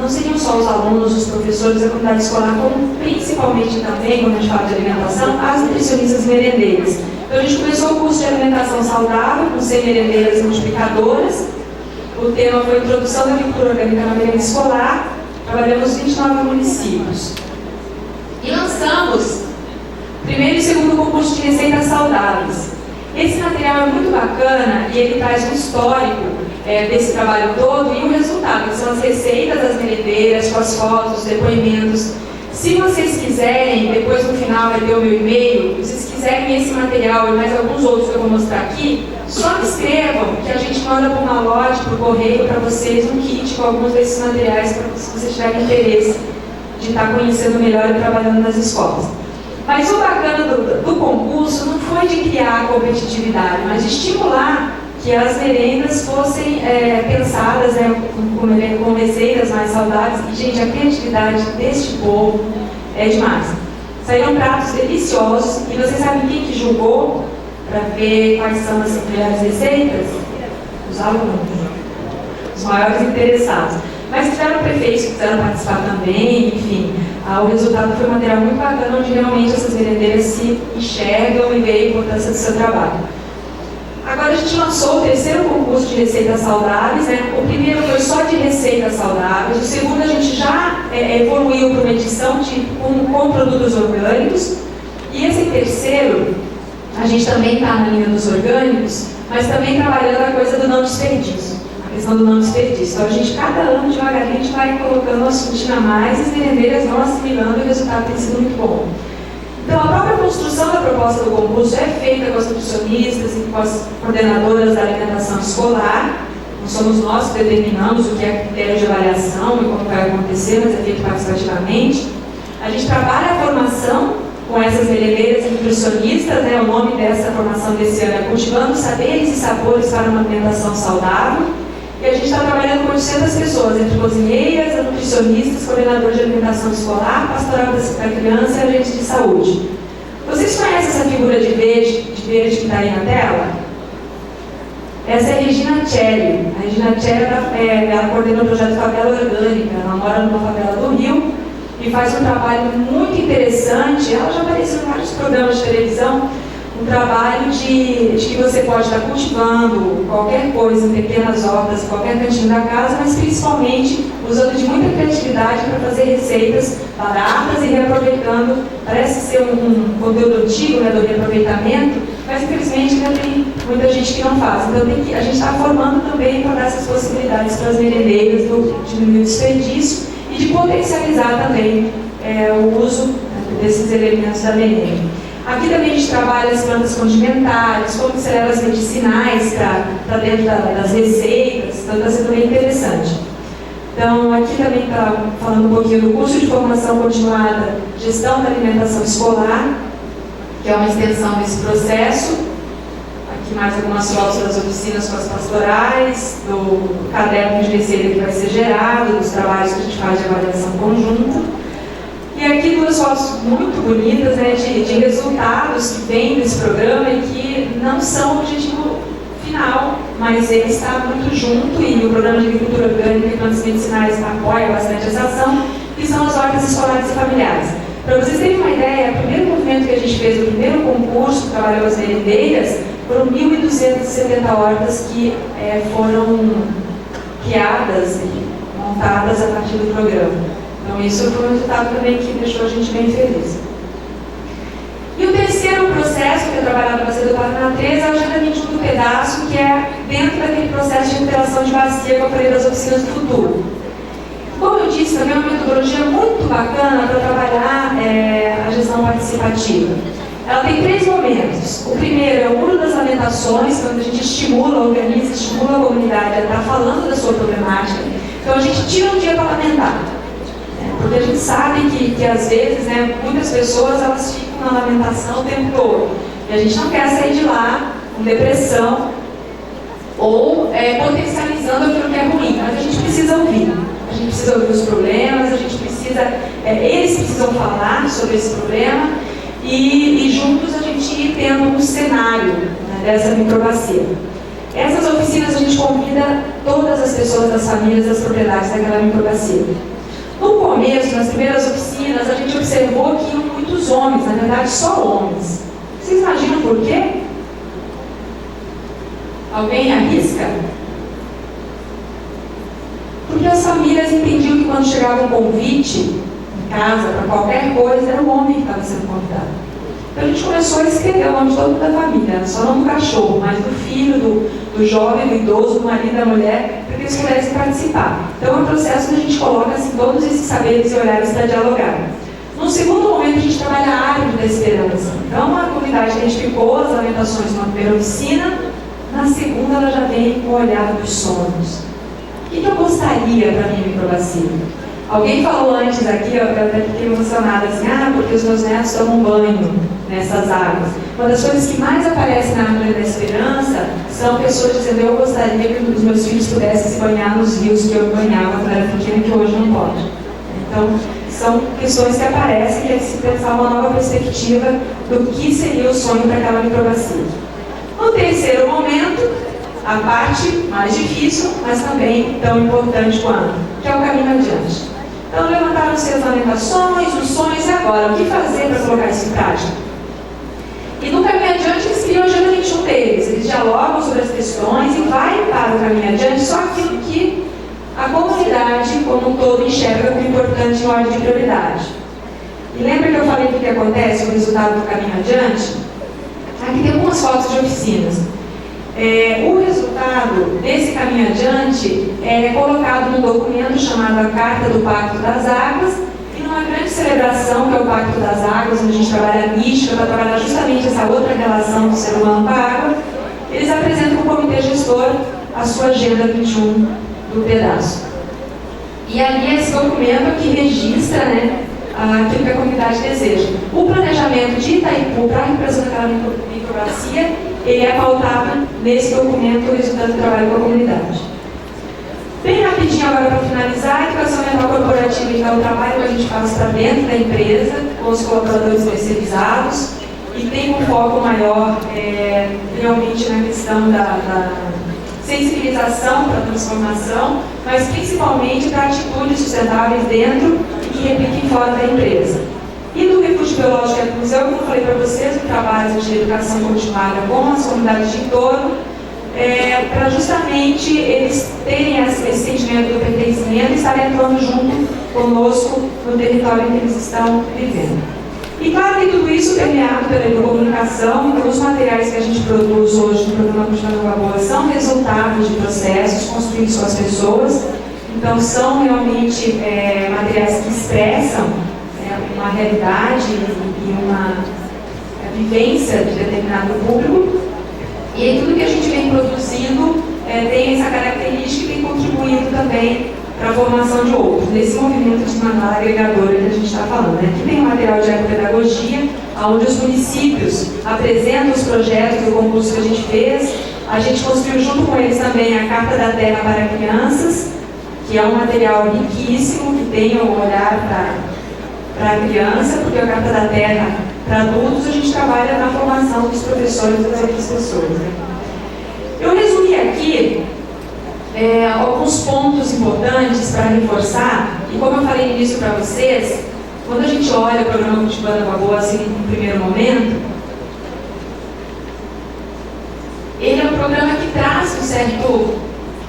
não seriam só os alunos, os professores, a comunidade escolar, como principalmente também, quando a gente fala de alimentação, as nutricionistas e merendeiras. Então, a gente começou o curso de alimentação saudável, com 100 merendeiras multiplicadoras. O tema foi Introdução da Agricultura Orgânica na Merenda Escolar. Trabalhamos 29 municípios. E lançamos primeiro e segundo concurso de receitas saudáveis. Esse material é muito bacana e ele traz um histórico desse trabalho todo e o resultado, que são as receitas das merendeiras, com as fotos, os depoimentos. Se vocês quiserem, depois no final vai ter o meu e-mail, se vocês quiserem esse material e mais alguns outros que eu vou mostrar aqui, só me escrevam que a gente manda por uma loja, por correio, para vocês um kit com alguns desses materiais, para se vocês tiverem interesse de estar conhecendo melhor e trabalhando nas escolas. Mas o bacana do concurso não foi de criar a competitividade, mas de estimular que as merendas fossem pensadas com receitas mais saudáveis. E, gente, a criatividade deste povo é demais. Saíram pratos deliciosos e vocês sabem quem que julgou para ver quais são as melhores receitas? Os alunos, os maiores interessados. Mas tiveram prefeitos que quiseram participar também, enfim. O resultado foi um material muito bacana, onde realmente essas merendeiras se enxergam e veem a importância do seu trabalho. Agora a gente lançou o terceiro concurso de receitas saudáveis, né? O primeiro foi só de receitas saudáveis, o segundo a gente já evoluiu para uma edição com produtos orgânicos, e esse terceiro, a gente também está na linha dos orgânicos, mas também trabalhando a coisa do não desperdício, a questão do não desperdício. Então a gente, cada ano, devagarinho, a gente vai colocando um assuntinho a mais, e as merendeiras vão assimilando, e o resultado tem sido muito bom. Então, a própria construção da proposta do concurso é feita com as nutricionistas e com as coordenadoras da alimentação escolar. Não somos nós que determinamos o que é critério de avaliação e como vai acontecer, mas é feito participativamente. A gente trabalha a formação com essas merendeiras e nutricionistas, né? O nome dessa formação desse ano é Cultivando Saberes e Sabores para uma Alimentação Saudável. E a gente está trabalhando com 800 pessoas, entre cozinheiras, nutricionistas, coordenadores de alimentação escolar, pastoral da criança e agentes de saúde. Vocês conhecem essa figura de verde que está aí na tela? Essa é a Regina Tchely. A Regina Tchely, ela coordena o projeto Favela Orgânica. Ela mora numa favela do Rio e faz um trabalho muito interessante. Ela já apareceu em vários programas de televisão. Um trabalho de que você pode estar cultivando qualquer coisa em pequenas hortas, em qualquer cantinho da casa, mas principalmente usando de muita criatividade para fazer receitas baratas e reaproveitando. Parece ser um conteúdo antigo, né, do reaproveitamento, mas infelizmente ainda tem muita gente que não faz. Então a gente está formando também para dar essas possibilidades para as merendeiras, de diminuir o desperdício e de potencializar também o uso desses elementos da merenda. Aqui também a gente trabalha as plantas condimentares, como que se leva as medicinais para dentro das receitas, então está sendo bem interessante. Então, aqui também está falando um pouquinho do curso de formação continuada, gestão da alimentação escolar, que é uma extensão desse processo. Aqui mais algumas fotos das oficinas com as pastorais, do caderno de receita que vai ser gerado, dos trabalhos que a gente faz de avaliação conjunta. E aqui duas fotos muito bonitas, né, de resultados que vêm desse programa e que não são o objetivo final, mas ele está muito junto, e o programa de agricultura orgânica e plantas medicinais apoia bastante essa ação, que são as hortas escolares e familiares. Para vocês terem uma ideia, o primeiro movimento que a gente fez, o primeiro concurso que trabalhou as merendeiras, foram 1.270 hortas que foram criadas e montadas a partir do programa. Então isso foi um resultado também que deixou a gente bem feliz. E o terceiro processo que é trabalhado para ser do Paraná 3 é o agendamento do pedaço, que é dentro daquele processo de interação de bacia que eu falei das oficinas do futuro. Como eu disse, também é uma metodologia muito bacana para trabalhar a gestão participativa. Ela tem 3 momentos. O primeiro é o mundo das lamentações, quando a gente organiza, estimula a comunidade a estar falando da sua problemática. Então a gente tira um dia para lamentar. Porque a gente sabe que às vezes, né, muitas pessoas elas ficam na lamentação o tempo todo. E a gente não quer sair de lá com depressão ou potencializando aquilo que é ruim. Mas a gente precisa ouvir. A gente precisa ouvir os problemas, a gente precisa, eles precisam falar sobre esse problema e juntos a gente ir tendo um cenário, né, dessa microbacia. Essas oficinas a gente convida todas as pessoas das famílias, das propriedades daquela microbacia. No começo, nas primeiras oficinas, a gente observou que iam muitos homens, na verdade só homens. Vocês imaginam por quê? Alguém arrisca? Porque as famílias entendiam que quando chegava um convite em casa para qualquer coisa, era o homem que estava sendo convidado. Então a gente começou a escrever o nome de todo mundo da família, só não do cachorro, mas do filho, do jovem, do idoso, do marido, da mulher, para que eles pudessem participar. Então é um processo onde a gente coloca assim, todos esses saberes e olhares para dialogar. No segundo momento, a gente trabalha a árvore da esperança. Então a comunidade identificou as lamentações numa primeira oficina, na segunda ela já vem com o olhar dos sonhos. O que eu gostaria para minha microbacia? Alguém falou antes aqui, eu até fiquei emocionada, assim, porque os meus netos tomam banho nessas águas. Uma das coisas que mais aparece na Árvore da Esperança são pessoas dizendo: eu gostaria que os meus filhos pudessem se banhar nos rios que eu banhava quando era pequena, que hoje não pode. Então, são questões que aparecem e é se pensar uma nova perspectiva do que seria o sonho para aquela microbacia. No terceiro momento, a parte mais difícil, mas também tão importante quanto, que é o caminho adiante. Então, levantaram-se as lamentações, os sonhos, e agora? O que fazer para colocar isso em prática? E no caminho adiante, eles criam a Agenda 21 deles. Eles dialogam sobre as questões e vai para o caminho adiante só aquilo que a comunidade, como um todo, enxerga como importante em ordem de prioridade. E lembra que eu falei do que acontece, o resultado do caminho adiante? Aqui tem algumas fotos de oficinas. O resultado desse caminho adiante é colocado num documento chamado a Carta do Pacto das Águas, e numa grande celebração, que é o Pacto das Águas, onde a gente trabalha a mística para trabalhar justamente essa outra relação do ser humano com a água, eles apresentam para o comitê gestor a sua Agenda 21 do pedaço. E ali esse documento que registra, né, aquilo que a comunidade deseja. O planejamento de Itaipu para a repressão daquela microbacia, ele é pautado nesse documento resultado do trabalho com a comunidade. Bem rapidinho agora para finalizar, a educação ambiental corporativa então, é um trabalho que a gente faz para dentro da empresa, com os colaboradores especializados, e tem um foco maior realmente na questão da sensibilização para a transformação, mas principalmente para atitudes sustentáveis dentro e que repliquem fora da empresa. E do Refúgio Biológico e Museu, como eu falei para vocês, o trabalho de educação continuada com as comunidades de entorno, para justamente eles terem esse sentimento do pertencimento e estarem atuando junto conosco no território em que eles estão vivendo. E claro que tudo isso permeado pela comunicação, então os materiais que a gente produz hoje no programa Cultivando Água Boa são resultados de processos construídos com as pessoas, então são realmente materiais que expressam uma realidade e uma vivência de determinado público, e tudo que a gente vem produzindo tem essa característica e tem contribuído também para a formação de outros, nesse movimento de mandala agregadora que a gente está falando. Aqui tem um material de ecopedagogia, onde os municípios apresentam os projetos do concurso que a gente fez. A gente construiu junto com eles também a Carta da Terra para Crianças, que é um material riquíssimo, que tem um olhar para a criança, porque a Carta da Terra para adultos a gente trabalha na formação dos professores e das outras pessoas. Né? Eu resumi aqui alguns pontos importantes para reforçar, e como eu falei no início para vocês, quando a gente olha o programa Cultivando Água Boa assim, no primeiro momento, ele é um programa que traz um certo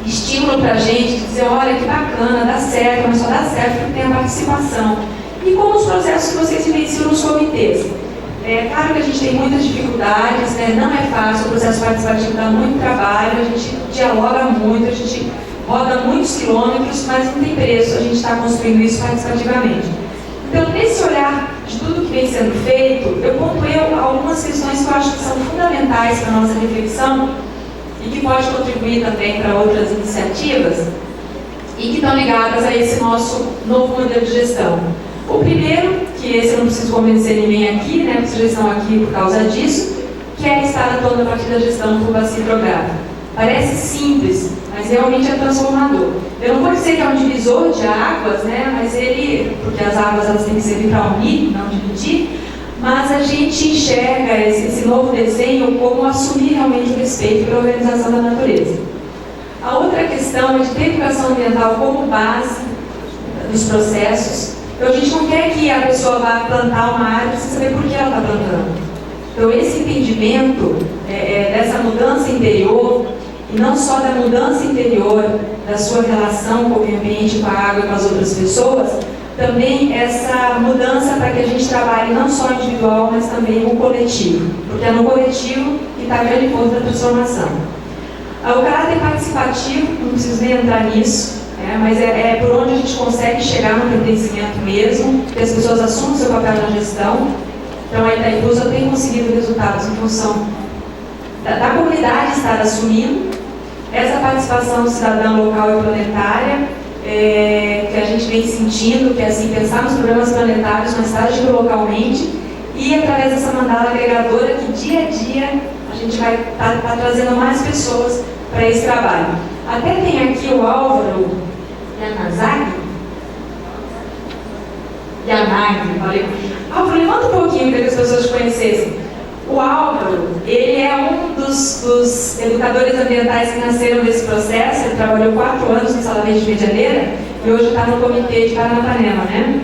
estímulo para a gente, dizer, olha que bacana, dá certo, mas só dá certo porque tem a participação. E como os processos que vocês vivenciam nos comitês. Claro que a gente tem muitas dificuldades, né? Não é fácil, o processo participativo dá muito trabalho, a gente dialoga muito, a gente roda muitos quilômetros, mas não tem preço a gente estar construindo isso participativamente. Então, nesse olhar de tudo que vem sendo feito, eu pontuei algumas questões que eu acho que são fundamentais para a nossa reflexão e que pode contribuir também para outras iniciativas e que estão ligadas a esse nosso novo modelo de gestão. O primeiro, que esse eu não preciso convencer ninguém aqui, né, vocês estão aqui por causa disso, que é estar atuando a partir da gestão do bacia hidrográfico. Parece simples, mas realmente é transformador. Eu não vou dizer que é um divisor de águas, né, mas ele, porque as águas elas têm que servir para unir, não dividir, mas a gente enxerga esse novo desenho como assumir realmente o respeito pela organização da natureza. A outra questão é de ter educação ambiental como base dos processos. Então, a gente não quer que a pessoa vá plantar uma árvore sem saber por que ela está plantando. Então, esse entendimento dessa mudança interior, e não só da mudança interior, da sua relação com o meio ambiente, com a água e com as outras pessoas, também essa mudança para que a gente trabalhe não só individual, mas também o coletivo. Porque é no coletivo que está a grande ponto da transformação. O caráter participativo, não preciso nem entrar nisso, mas é por onde a gente consegue chegar no pertencimento mesmo, que as pessoas assumam seu papel na gestão. Então a Itaipu só tem conseguido resultados em função da comunidade estar assumindo essa participação cidadã local e planetária, que a gente vem sentindo, que é assim, pensar nos programas planetários, mas estar agindo localmente, e através dessa mandala agregadora que dia a dia a gente vai estar trazendo mais pessoas para esse trabalho. Até tem aqui o Álvaro Yanagi, valeu. Álvaro, levanta um pouquinho para que as pessoas te conhecessem. O Álvaro, ele é um dos educadores ambientais que nasceram desse processo. Ele trabalhou 4 anos no Salamete de Medianeira e hoje está no comitê de Paranapanema, né?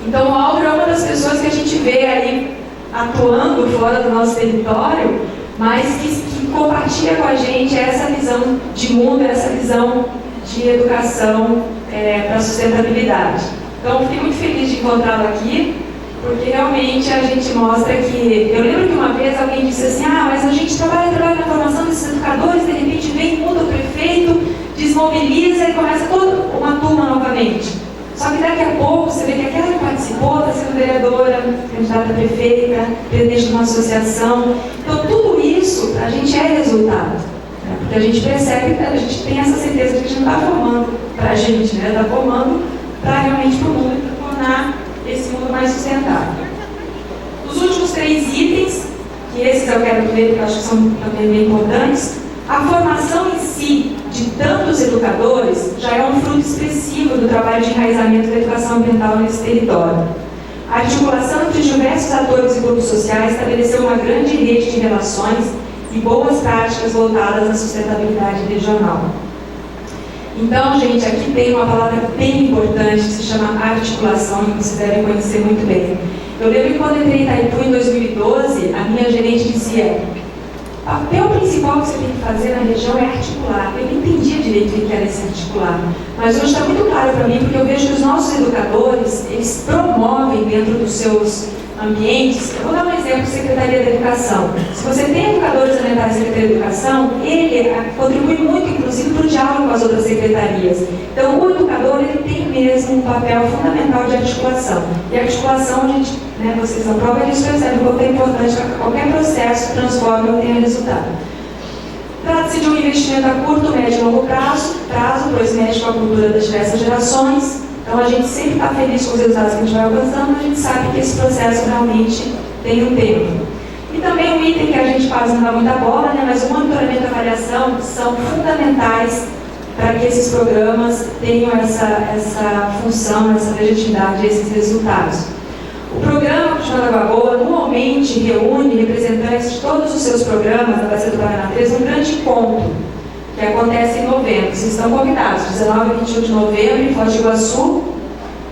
Então, o Álvaro é uma das pessoas que a gente vê aí atuando fora do nosso território, mas que compartilha com a gente essa visão de mundo, essa visão de educação para a sustentabilidade. Então, fiquei muito feliz de encontrá-lo aqui, porque realmente a gente mostra que... Eu lembro que uma vez alguém disse assim, mas a gente trabalha na formação desses educadores, de repente vem, muda o prefeito, desmobiliza e começa toda uma turma novamente. Só que daqui a pouco você vê que aquela que participou está sendo vereadora, candidata a prefeita, presidente de uma associação. Então, tudo isso para a gente é resultado. Né? Porque a gente percebe que a gente tem essa certeza de que a gente não está formando para a gente, né? Está formando para realmente para o mundo, para tornar esse mundo mais sustentável. Os últimos 3 itens, que esses eu quero ver, porque eu acho que são também bem importantes. A formação em si de tantos educadores já é um fruto expressivo do trabalho de enraizamento da educação ambiental nesse território. A articulação entre diversos atores e grupos sociais estabeleceu uma grande rede de relações e boas práticas voltadas à sustentabilidade regional. Então, gente, aqui tem uma palavra bem importante que se chama articulação e vocês devem conhecer muito bem. Eu lembro que quando entrei em Itaipu em 2012, a minha gerente dizia: o papel principal que você tem que fazer na região é articular. Eu não entendia direito o que era esse articular, mas hoje está muito claro para mim, porque eu vejo que os nossos educadores, eles promovem dentro dos seus ambientes. Eu vou dar um exemplo: Secretaria da Educação. Se você tem educadores ambientais na Secretaria da Educação, ele contribui muito, inclusive, para o diálogo com as outras secretarias. Então, o educador, ele tem mesmo um papel fundamental de articulação. E a articulação, a gente, vocês são prova disso, percebem o quanto é importante para que qualquer processo transforme ou tenha resultado. Trata-se de um investimento a curto, médio e longo prazo, pois mexe com a cultura das diversas gerações. Então, a gente sempre está feliz com os resultados que a gente vai alcançando, mas a gente sabe que esse processo realmente tem um tempo. E também um item que a gente quase não dá muita bola, mas o monitoramento e a avaliação são fundamentais para que esses programas tenham essa função, essa legitimidade, esses resultados. O programa Puxando Água Boa anualmente reúne representantes de todos os seus programas da Bacia do Paraná 3 num grande encontro, que acontece em novembro. Vocês estão convidados, 19 e 21 de novembro, em Foz do Iguaçu,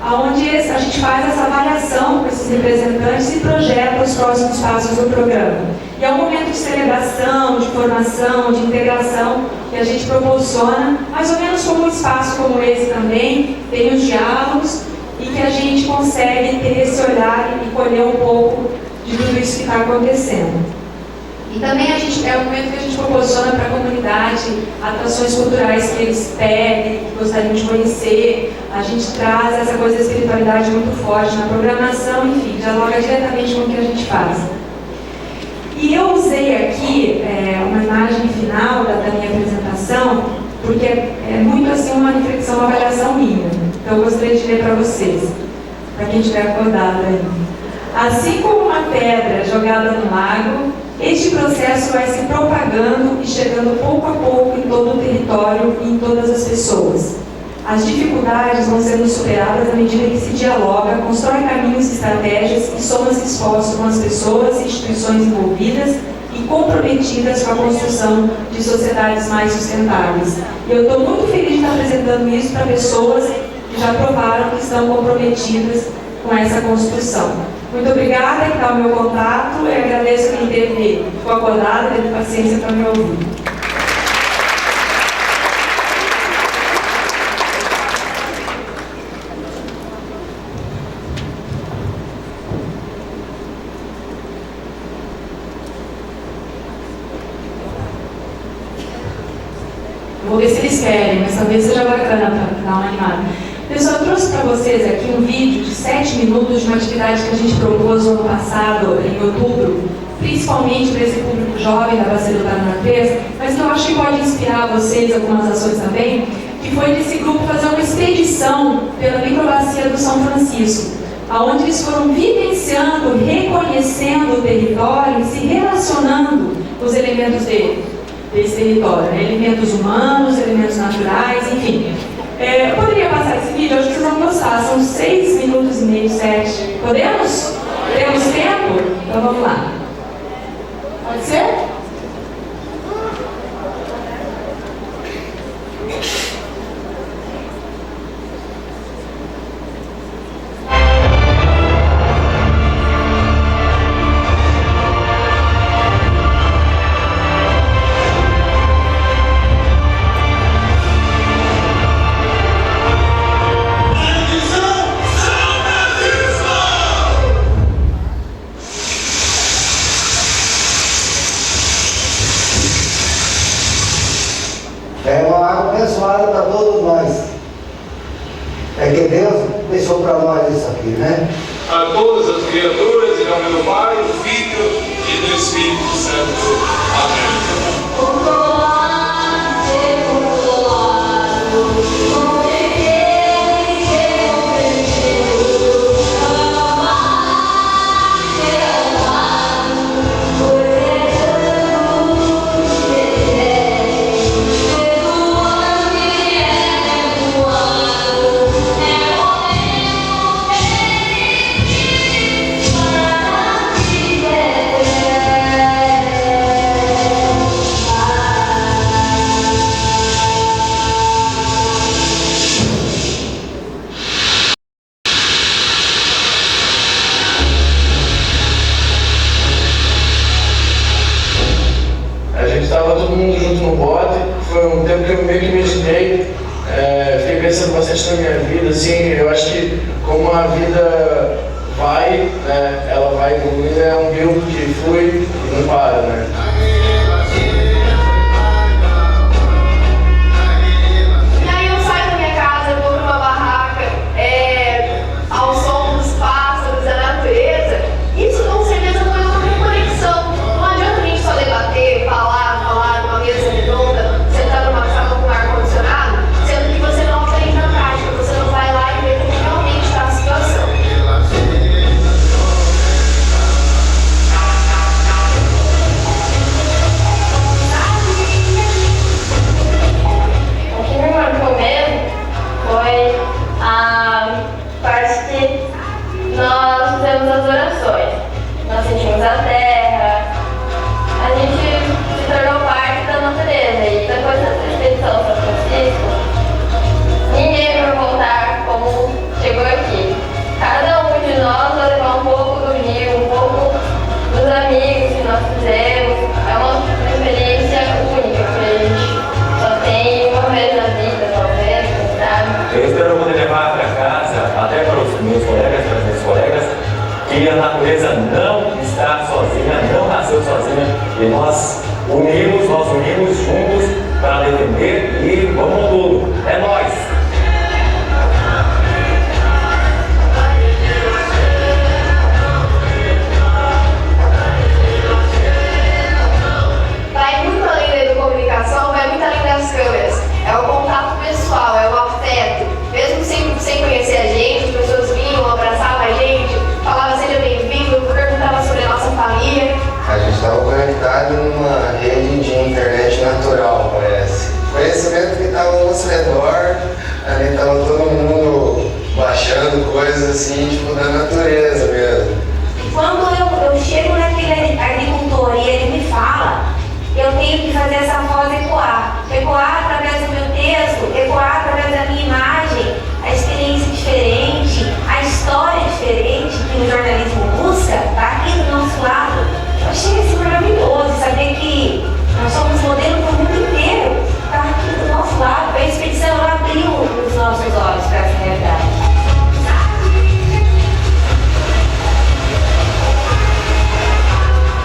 onde a gente faz essa avaliação com esses representantes e projeta os próximos passos do programa. E é um momento de celebração, de formação, de integração que a gente proporciona, mais ou menos como um espaço como esse também, tem os diálogos e que a gente consegue ter esse olhar e colher um pouco de tudo isso que está acontecendo. E também é um momento que a gente proporciona para a comunidade atrações culturais que eles pedem, que gostariam de conhecer. A gente traz essa coisa da espiritualidade muito forte na programação, enfim, dialoga diretamente com o que a gente faz. E eu usei aqui uma imagem final da minha apresentação, porque é muito assim uma reflexão, uma avaliação minha. Então eu gostaria de ler para vocês, para quem estiver acordado aí. Assim como uma pedra jogada no lago, este processo vai se propagando e chegando pouco a pouco em todo o território e em todas as pessoas. As dificuldades vão sendo superadas à medida que se dialoga, constrói caminhos e estratégias e soma-se esforços com as pessoas e instituições envolvidas e comprometidas com a construção de sociedades mais sustentáveis. E eu estou muito feliz de estar apresentando isso para pessoas que já provaram que estão comprometidas com essa construção. Muito obrigada, que está o meu contato, e agradeço quem ficou acordado, teve paciência para me ouvir. Vou ver se eles querem, mas talvez seja bacana para dar uma animada. Pessoal, eu trouxe para vocês aqui um vídeo de 7 minutos de uma atividade que a gente propôs no ano passado, em outubro, principalmente para esse público jovem da Bacia do Paraná 3, mas que eu acho que pode inspirar vocês algumas ações também, que foi desse grupo fazer uma expedição pela microbacia do São Francisco, onde eles foram vivenciando, reconhecendo o território e se relacionando com os elementos desse território, elementos humanos, elementos naturais, enfim. Eu poderia passar esse vídeo, acho que vocês vão gostar, são 6 minutos e meio, 7. Podemos? Temos tempo? Então vamos lá. Pode ser? É uma água abençoada para todos nós. É que Deus deixou para nós isso aqui, né? A todas as criaturas, em nome do Pai, do Filho e do Espírito Santo. Amém. A gente estava todo mundo junto no bote, foi um tempo que eu meio que meditei, fiquei pensando bastante na minha vida, assim, eu acho que como a vida vai, né, ela vai evoluindo, é um rio que flui e não para, né? E aí eu saio da minha casa, eu vou para uma barraca, ao som dos pássaros, da natureza. Isso com certeza foi uma conexão. Não adianta a gente só debater, falar numa mesa redonda, sentar numa sala com ar-condicionado, sendo que você não aprende na prática, você não vai lá e vê como realmente está a situação. O que me marcou mesmo foi a parte que nós fizemos as orações. Nós sentimos a terra, a gente se tornou parte da natureza. E depois dessa expedição São Francisco, ninguém vai voltar como chegou aqui. Cada um de nós vai levar um pouco do rio, um pouco dos amigos que nós fizemos. É uma experiência única que a gente só tem uma vez na vida, talvez, quem sabe. Eu espero poder levar para casa, até para os meus colegas, para as minhas colegas, que a natureza não está sozinha, não nasceu sozinha, e nós unimos juntos para defender e vamos com tudo. É nós! Vai muito além da educomunicação, vai muito além das câmeras. É o contato pessoal, é o afeto. Mesmo sem conhecer a gente, as pessoas vinham, abraçavam a gente, falavam seja bem-vindo, perguntavam sobre a nossa família. A gente estava conectado numa rede de internet natural, parece. Conhecimento que estava ao nosso redor, ali estava todo mundo baixando coisas assim, tipo da natureza mesmo. Quando eu chego naquele agricultor e ele me fala, eu tenho que fazer essa voz ecoar. Ecoar através do meu texto, ecoar através da minha imagem, a experiência diferente, a história diferente que o jornalismo busca, está aqui do nosso lado. Eu achei assim maravilhoso saber que nós somos modelo para o mundo inteiro, está aqui do nosso lado. A expedição ela abriu os nossos olhos para essa realidade.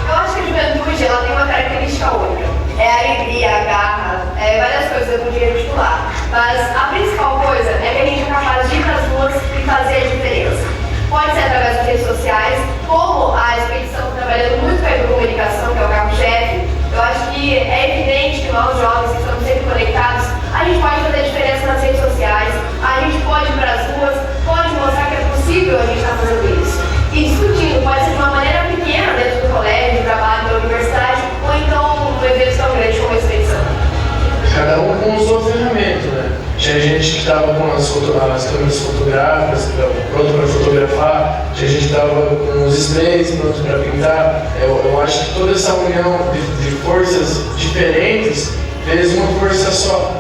Eu acho que a juventude ela tem uma característica única. É a alegria, a garra, várias coisas eu podia titular. Mas a principal coisa é que a gente é capaz de ir para as ruas e fazer a diferença. Pode ser através das redes sociais, como a expedição trabalhando muito com a educomunicação, que é o carro-chefe. Eu acho que é evidente que nós jovens que estamos sempre conectados, a gente pode fazer a diferença nas redes sociais, a gente pode ir para as ruas, pode mostrar que é possível a gente estar fazendo isso. E discutindo, pode ser de uma maneira pequena dentro do colégio, do trabalho, da universidade, ou então um evento tão grande como a expedição. Cada um com sua ferramenta, né? tinha gente que estava com as câmeras fotográficas pronto para fotografar, tinha gente que estava com os sprays pronto para pintar. Eu acho que toda essa união de forças diferentes fez uma força só.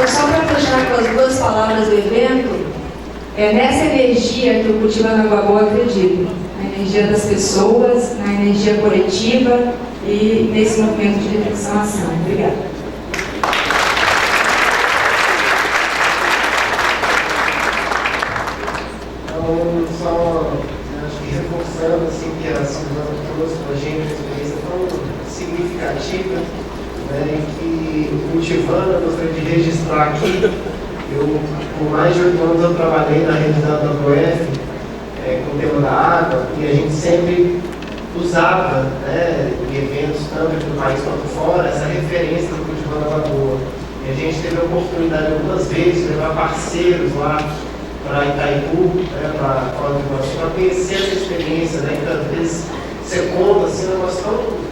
Só para fechar com as duas palavras do evento, é nessa energia que o Cultivando Água Boa acredita, na energia das pessoas, na energia coletiva e nesse movimento de reflexão e ação. Obrigada. Então, só acho que reforçando assim, que a Silvana trouxe para a gente uma experiência tão significativa, né, que Cultivando, eu gostaria de registrar aqui, por mais de 8 anos eu trabalhei na rede da WF com o tema da água, e a gente sempre usava, né, em eventos tanto aqui no país quanto fora, essa referência do Cultivando Água Boa. E a gente teve a oportunidade algumas vezes de levar parceiros lá para Itaipu, né, para conhecer essa experiência, né, que às vezes você conta assim, um negócio tão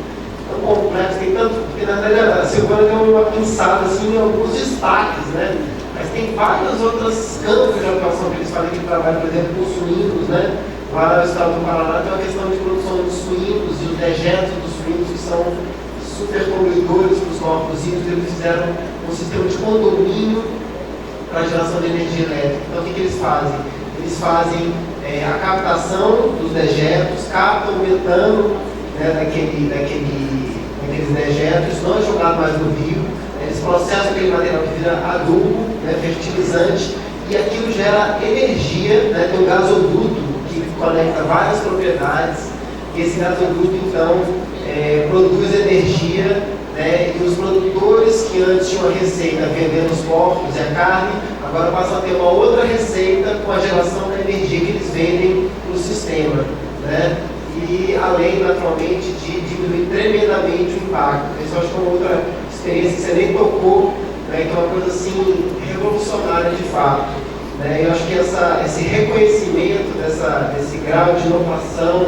complexo, tem tanto, porque na verdade a Silvana deu uma pensada assim, em alguns destaques, né, mas tem vários outros campos de atuação que eles fazem de trabalho, por exemplo, com suínos, né, lá no estado do Paraná tem uma questão de produção de suínos e os dejetos dos suínos que são super poluidores para os corpos hídricos. Eles fizeram um sistema de condomínio para a geração de energia elétrica. Então, o que eles fazem? Eles fazem a captação dos dejetos, captam o metano, né, daqueles dejetos, não é jogado mais no rio, eles processam aquele material que vira adubo, né, fertilizante, e aquilo gera energia, né, tem um gasoduto que conecta várias propriedades, e esse gasoduto, então, produz energia, né, e os produtores que antes tinham a receita vendendo os porcos e a carne, agora passam a ter uma outra receita com a geração da energia que eles vendem no sistema, né? E além, naturalmente, de diminuir tremendamente o impacto. Isso eu acho que é uma outra experiência que você nem tocou, né, que é uma coisa assim revolucionária de fato. Né? Eu acho que esse reconhecimento desse grau de inovação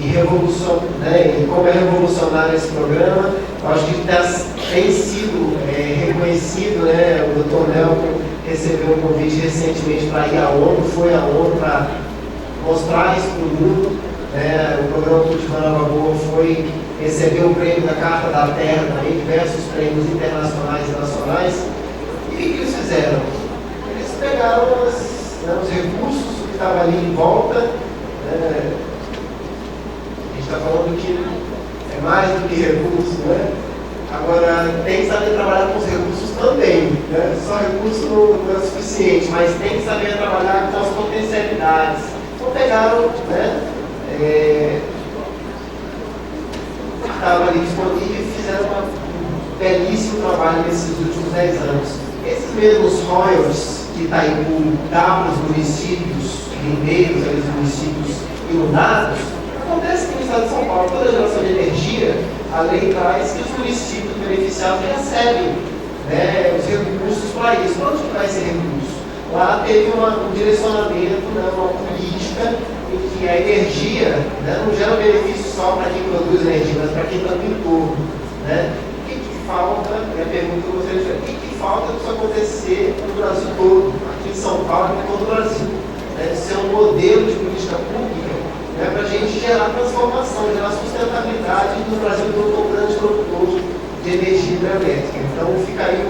e revolução, né, e como é revolucionário esse programa, eu acho que tem sido reconhecido, né, o Dr. Nelton recebeu um convite recentemente para ir à ONU, foi à ONU para mostrar isso para o mundo, né, o programa Cultivando Água Boa foi recebeu o prêmio da Carta da Terra também, diversos prêmios internacionais e nacionais. E o que eles fizeram? Eles pegaram os recursos que estavam ali em volta. A gente está falando que é mais do que recurso, né? Agora, tem que saber trabalhar com os recursos também, né? Só recurso não é suficiente, mas tem que saber trabalhar com as potencialidades. Então pegaram, né? Estava ali disponível e fizeram um belíssimo trabalho nesses últimos 10 anos. Esses mesmos royalties que Itaipu dá para os municípios ribeiros, aqueles municípios inundados, acontece que no estado de São Paulo, toda a geração de energia, a lei traz que os municípios beneficiados recebem, né, os recursos para isso. Para onde vai esse recurso? Lá teve um direcionamento, né, uma política em que a energia, né, não gera benefício só para quem produz energia, mas para quem está no entorno. Né? O que falta, a pergunta que eu gostaria de fazer, o que falta para isso acontecer no Brasil todo, aqui em São Paulo e em todo o Brasil? Né? Ser um modelo de política pública, né, para a gente gerar transformação, gerar sustentabilidade no Brasil todo um grande produtor de energia hidrelétrica. Então fica aí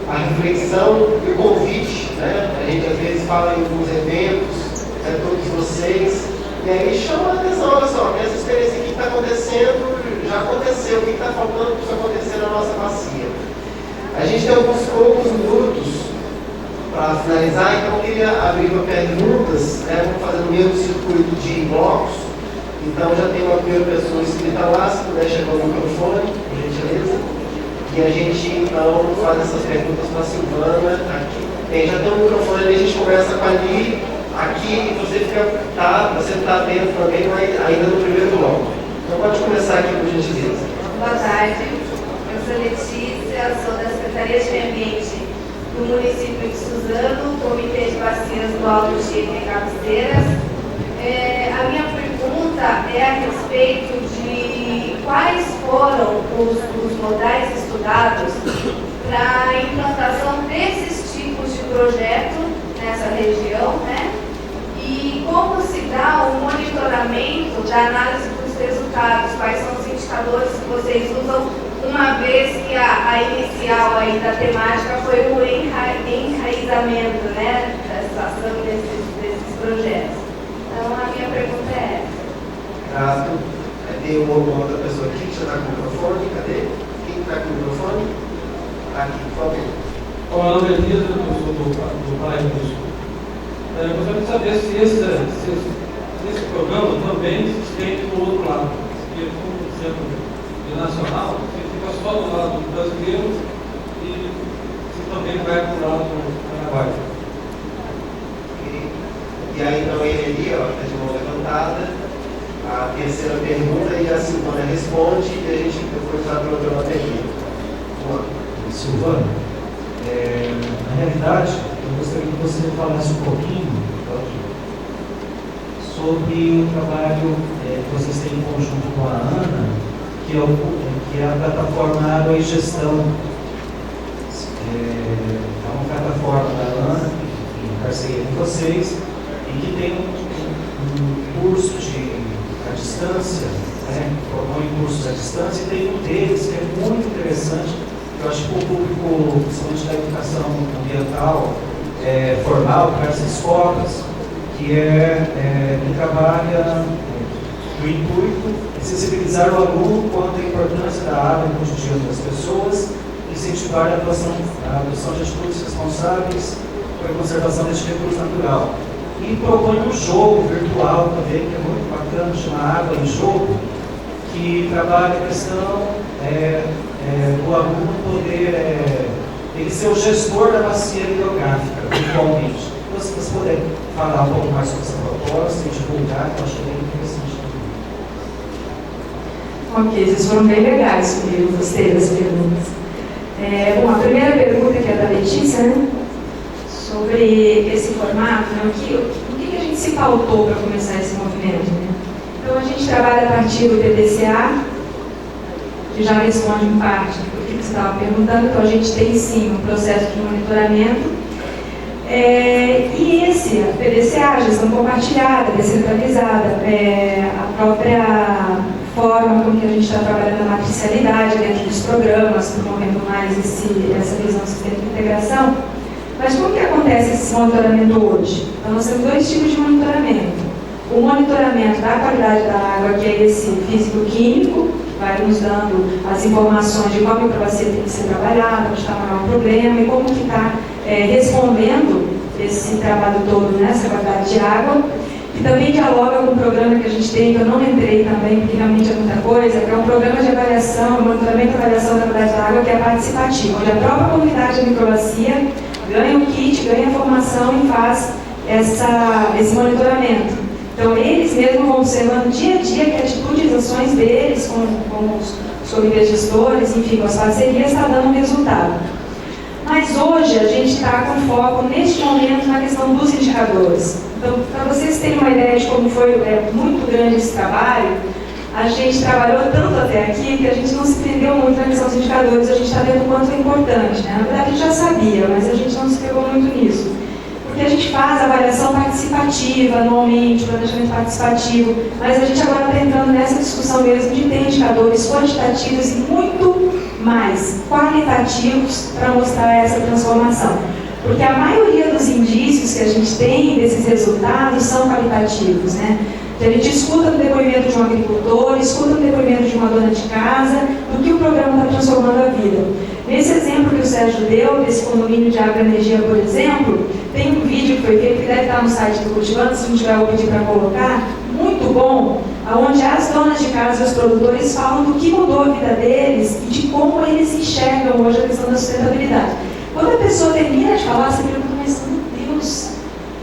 a reflexão e o convite, né? A gente às vezes fala em alguns eventos, todos vocês, e aí chama a atenção, olha só, essa experiência aqui que está acontecendo, já aconteceu, o que está faltando para isso acontecer na nossa bacia? A gente tem alguns poucos minutos para finalizar, então eu queria abrir para perguntas, né? Vamos fazer o mesmo circuito de blocos. Então já tem uma primeira pessoa inscrita lá, se puder chegar o microfone, por gentileza. E a gente então faz essas perguntas para a Silvana aqui. Já tem um microfone ali, a gente começa com ali, aqui, e você está atento também, mas ainda no primeiro bloco. Então pode começar aqui, por gentileza. Boa tarde, eu sou Letícia, sou da Secretaria de Meio Ambiente do município de Suzano, Comitê de Bacias do Alto Chico e Cabeceiras. A minha pergunta é a respeito de quais foram os modais estudados para a implantação desses tipos de projeto nessa região, né? E como se dá o monitoramento da análise dos resultados, quais são os indicadores que vocês usam, uma vez que a inicial aí da temática foi o enraizamento, né, da ação desses projetos. Então, a minha pergunta é essa. Grato. Tem uma outra pessoa aqui que já está com o microfone. Cadê? Quem está com o microfone? Aqui, por favor. Meu nome é Elisa, eu sou do Paraíba do Sul. Eu gostaria de saber se esse programa também se estende do outro lado. Porque, como centro nacional, você fica só do lado brasileiro e se também vai para o lado do Paraguai. E aí, então, ele ali, ó, está de mão levantada. A terceira pergunta e a Silvana responde e a gente depois vai para outra bateria. Vamos lá. Silvana, na realidade, eu gostaria que você falasse um pouquinho sobre o trabalho que vocês têm em conjunto com a ANA, que é a plataforma Água e Gestão. É uma plataforma da ANA, em parceria com vocês, e que tem um curso à distância, né? Propõe cursos à distância, e tem um deles que é muito interessante, que eu acho que o público, principalmente da educação ambiental formal, para as escolas, que trabalha no intuito de sensibilizar o aluno quanto à importância da água no cotidiano das pessoas, incentivar a adoção de atitudes responsáveis para a conservação deste recurso natural. E propõe um jogo virtual também, que é muito bacana, chama Água em Jogo, que trabalha a questão do aluno poder ele ser o gestor da bacia hidrográfica, virtualmente. Então, se você puder falar um pouco mais sobre essa proposta e divulgar, eu acho que é bem interessante também. Ok, vocês foram bem legais comigo, gostei das perguntas. Bom, a primeira pergunta, que é da Letícia, né? Sobre esse formato, né? O que a gente se pautou para começar esse movimento, né? Então, a gente trabalha a partir do PDCA, que já responde em parte o que você estava perguntando. Então, a gente tem sim um processo de monitoramento. E a PDCA, gestão compartilhada, descentralizada, a própria forma com que a gente está trabalhando a matricialidade dentro dos programas, promovendo mais essa visão do sistema de integração. Mas como que acontece esse monitoramento hoje? Então, nós temos dois tipos de monitoramento. O monitoramento da qualidade da água, que é esse físico-químico, que vai nos dando as informações de qual microbacia tem que ser trabalhada, onde está o maior problema e como que está respondendo esse trabalho todo nessa qualidade de água. E também dialoga com um programa que a gente tem, que eu não entrei também, porque realmente é muita coisa, que é um programa de avaliação, monitoramento e avaliação da qualidade da água, que é participativo, onde a própria comunidade da microbacia ganha o kit, ganha a formação e faz esse monitoramento. Então, eles mesmos vão observando dia a dia que a atitude e as ações deles com os comitês gestores, enfim, com as parcerias, está dando resultado. Mas hoje a gente está com foco, neste momento, na questão dos indicadores. Então, para vocês terem uma ideia de como foi muito grande esse trabalho, a gente trabalhou tanto até aqui que a gente não se prendeu muito na questão dos indicadores, a gente está vendo o quanto é importante, né? Na verdade, a gente já sabia, mas a gente não se pegou muito nisso. Porque a gente faz avaliação participativa anualmente, planejamento participativo, mas a gente agora está entrando nessa discussão mesmo de ter indicadores quantitativos e muito mais qualitativos para mostrar essa transformação. Porque a maioria dos indícios que a gente tem desses resultados são qualitativos, né? A gente escuta no depoimento de um agricultor, escuta no depoimento de uma dona de casa, do que o programa está transformando a vida. Nesse exemplo que o Sérgio deu, desse condomínio de água e energia, por exemplo, tem um vídeo que foi feito, que deve estar no site do Cultivando, se não tiver, eu vou pedir para colocar, muito bom, onde as donas de casa e os produtores falam do que mudou a vida deles e de como eles enxergam hoje a questão da sustentabilidade. Quando a pessoa termina de falar, você pergunta, mas meu Deus,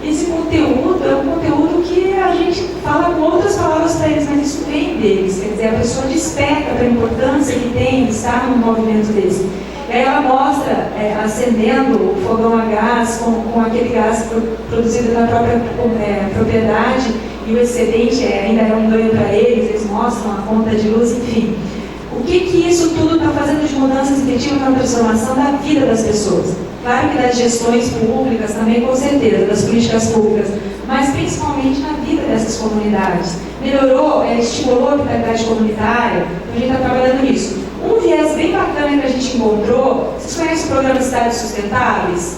esse conteúdo é um conteúdo que a gente fala com outras palavras para eles, mas isso vem deles. Quer dizer, a pessoa desperta para a importância que tem de estar num movimento desse. E aí ela mostra acendendo o fogão a gás com aquele gás produzido na própria propriedade, e o excedente ainda é um ganho para eles mostram a conta de luz, enfim. O que isso tudo está fazendo de mudanças efetivas na transformação da vida das pessoas? Claro que das gestões públicas também, com certeza, das políticas públicas, mas principalmente na vida dessas comunidades. Melhorou, estimulou a vitalidade comunitária, a gente está trabalhando nisso. Um viés bem bacana que a gente encontrou, vocês conhecem o programa Cidades Sustentáveis?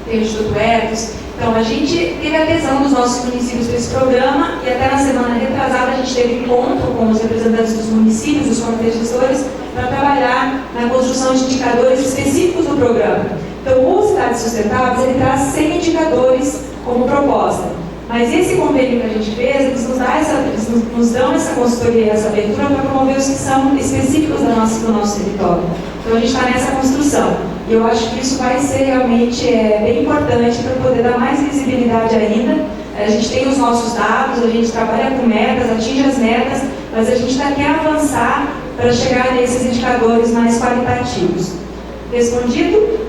Tem o Instituto Etos. Então, a gente teve adesão dos nossos municípios para esse programa e até na semana retrasada a gente teve encontro com os representantes dos municípios, dos comitês gestores, para trabalhar na construção de indicadores específicos do programa. Então, o Cidades Sustentáveis, ele traz 100 indicadores como proposta. Mas esse convênio que a gente fez, eles nos dão essa consultoria, essa abertura para promover os que são específicos do nosso território. Então, a gente está nessa construção. E eu acho que isso vai ser realmente bem importante para poder dar mais visibilidade ainda. A gente tem os nossos dados, a gente trabalha com metas, atinge as metas, mas a gente ainda quer avançar para chegar nesses indicadores mais qualitativos. Respondido?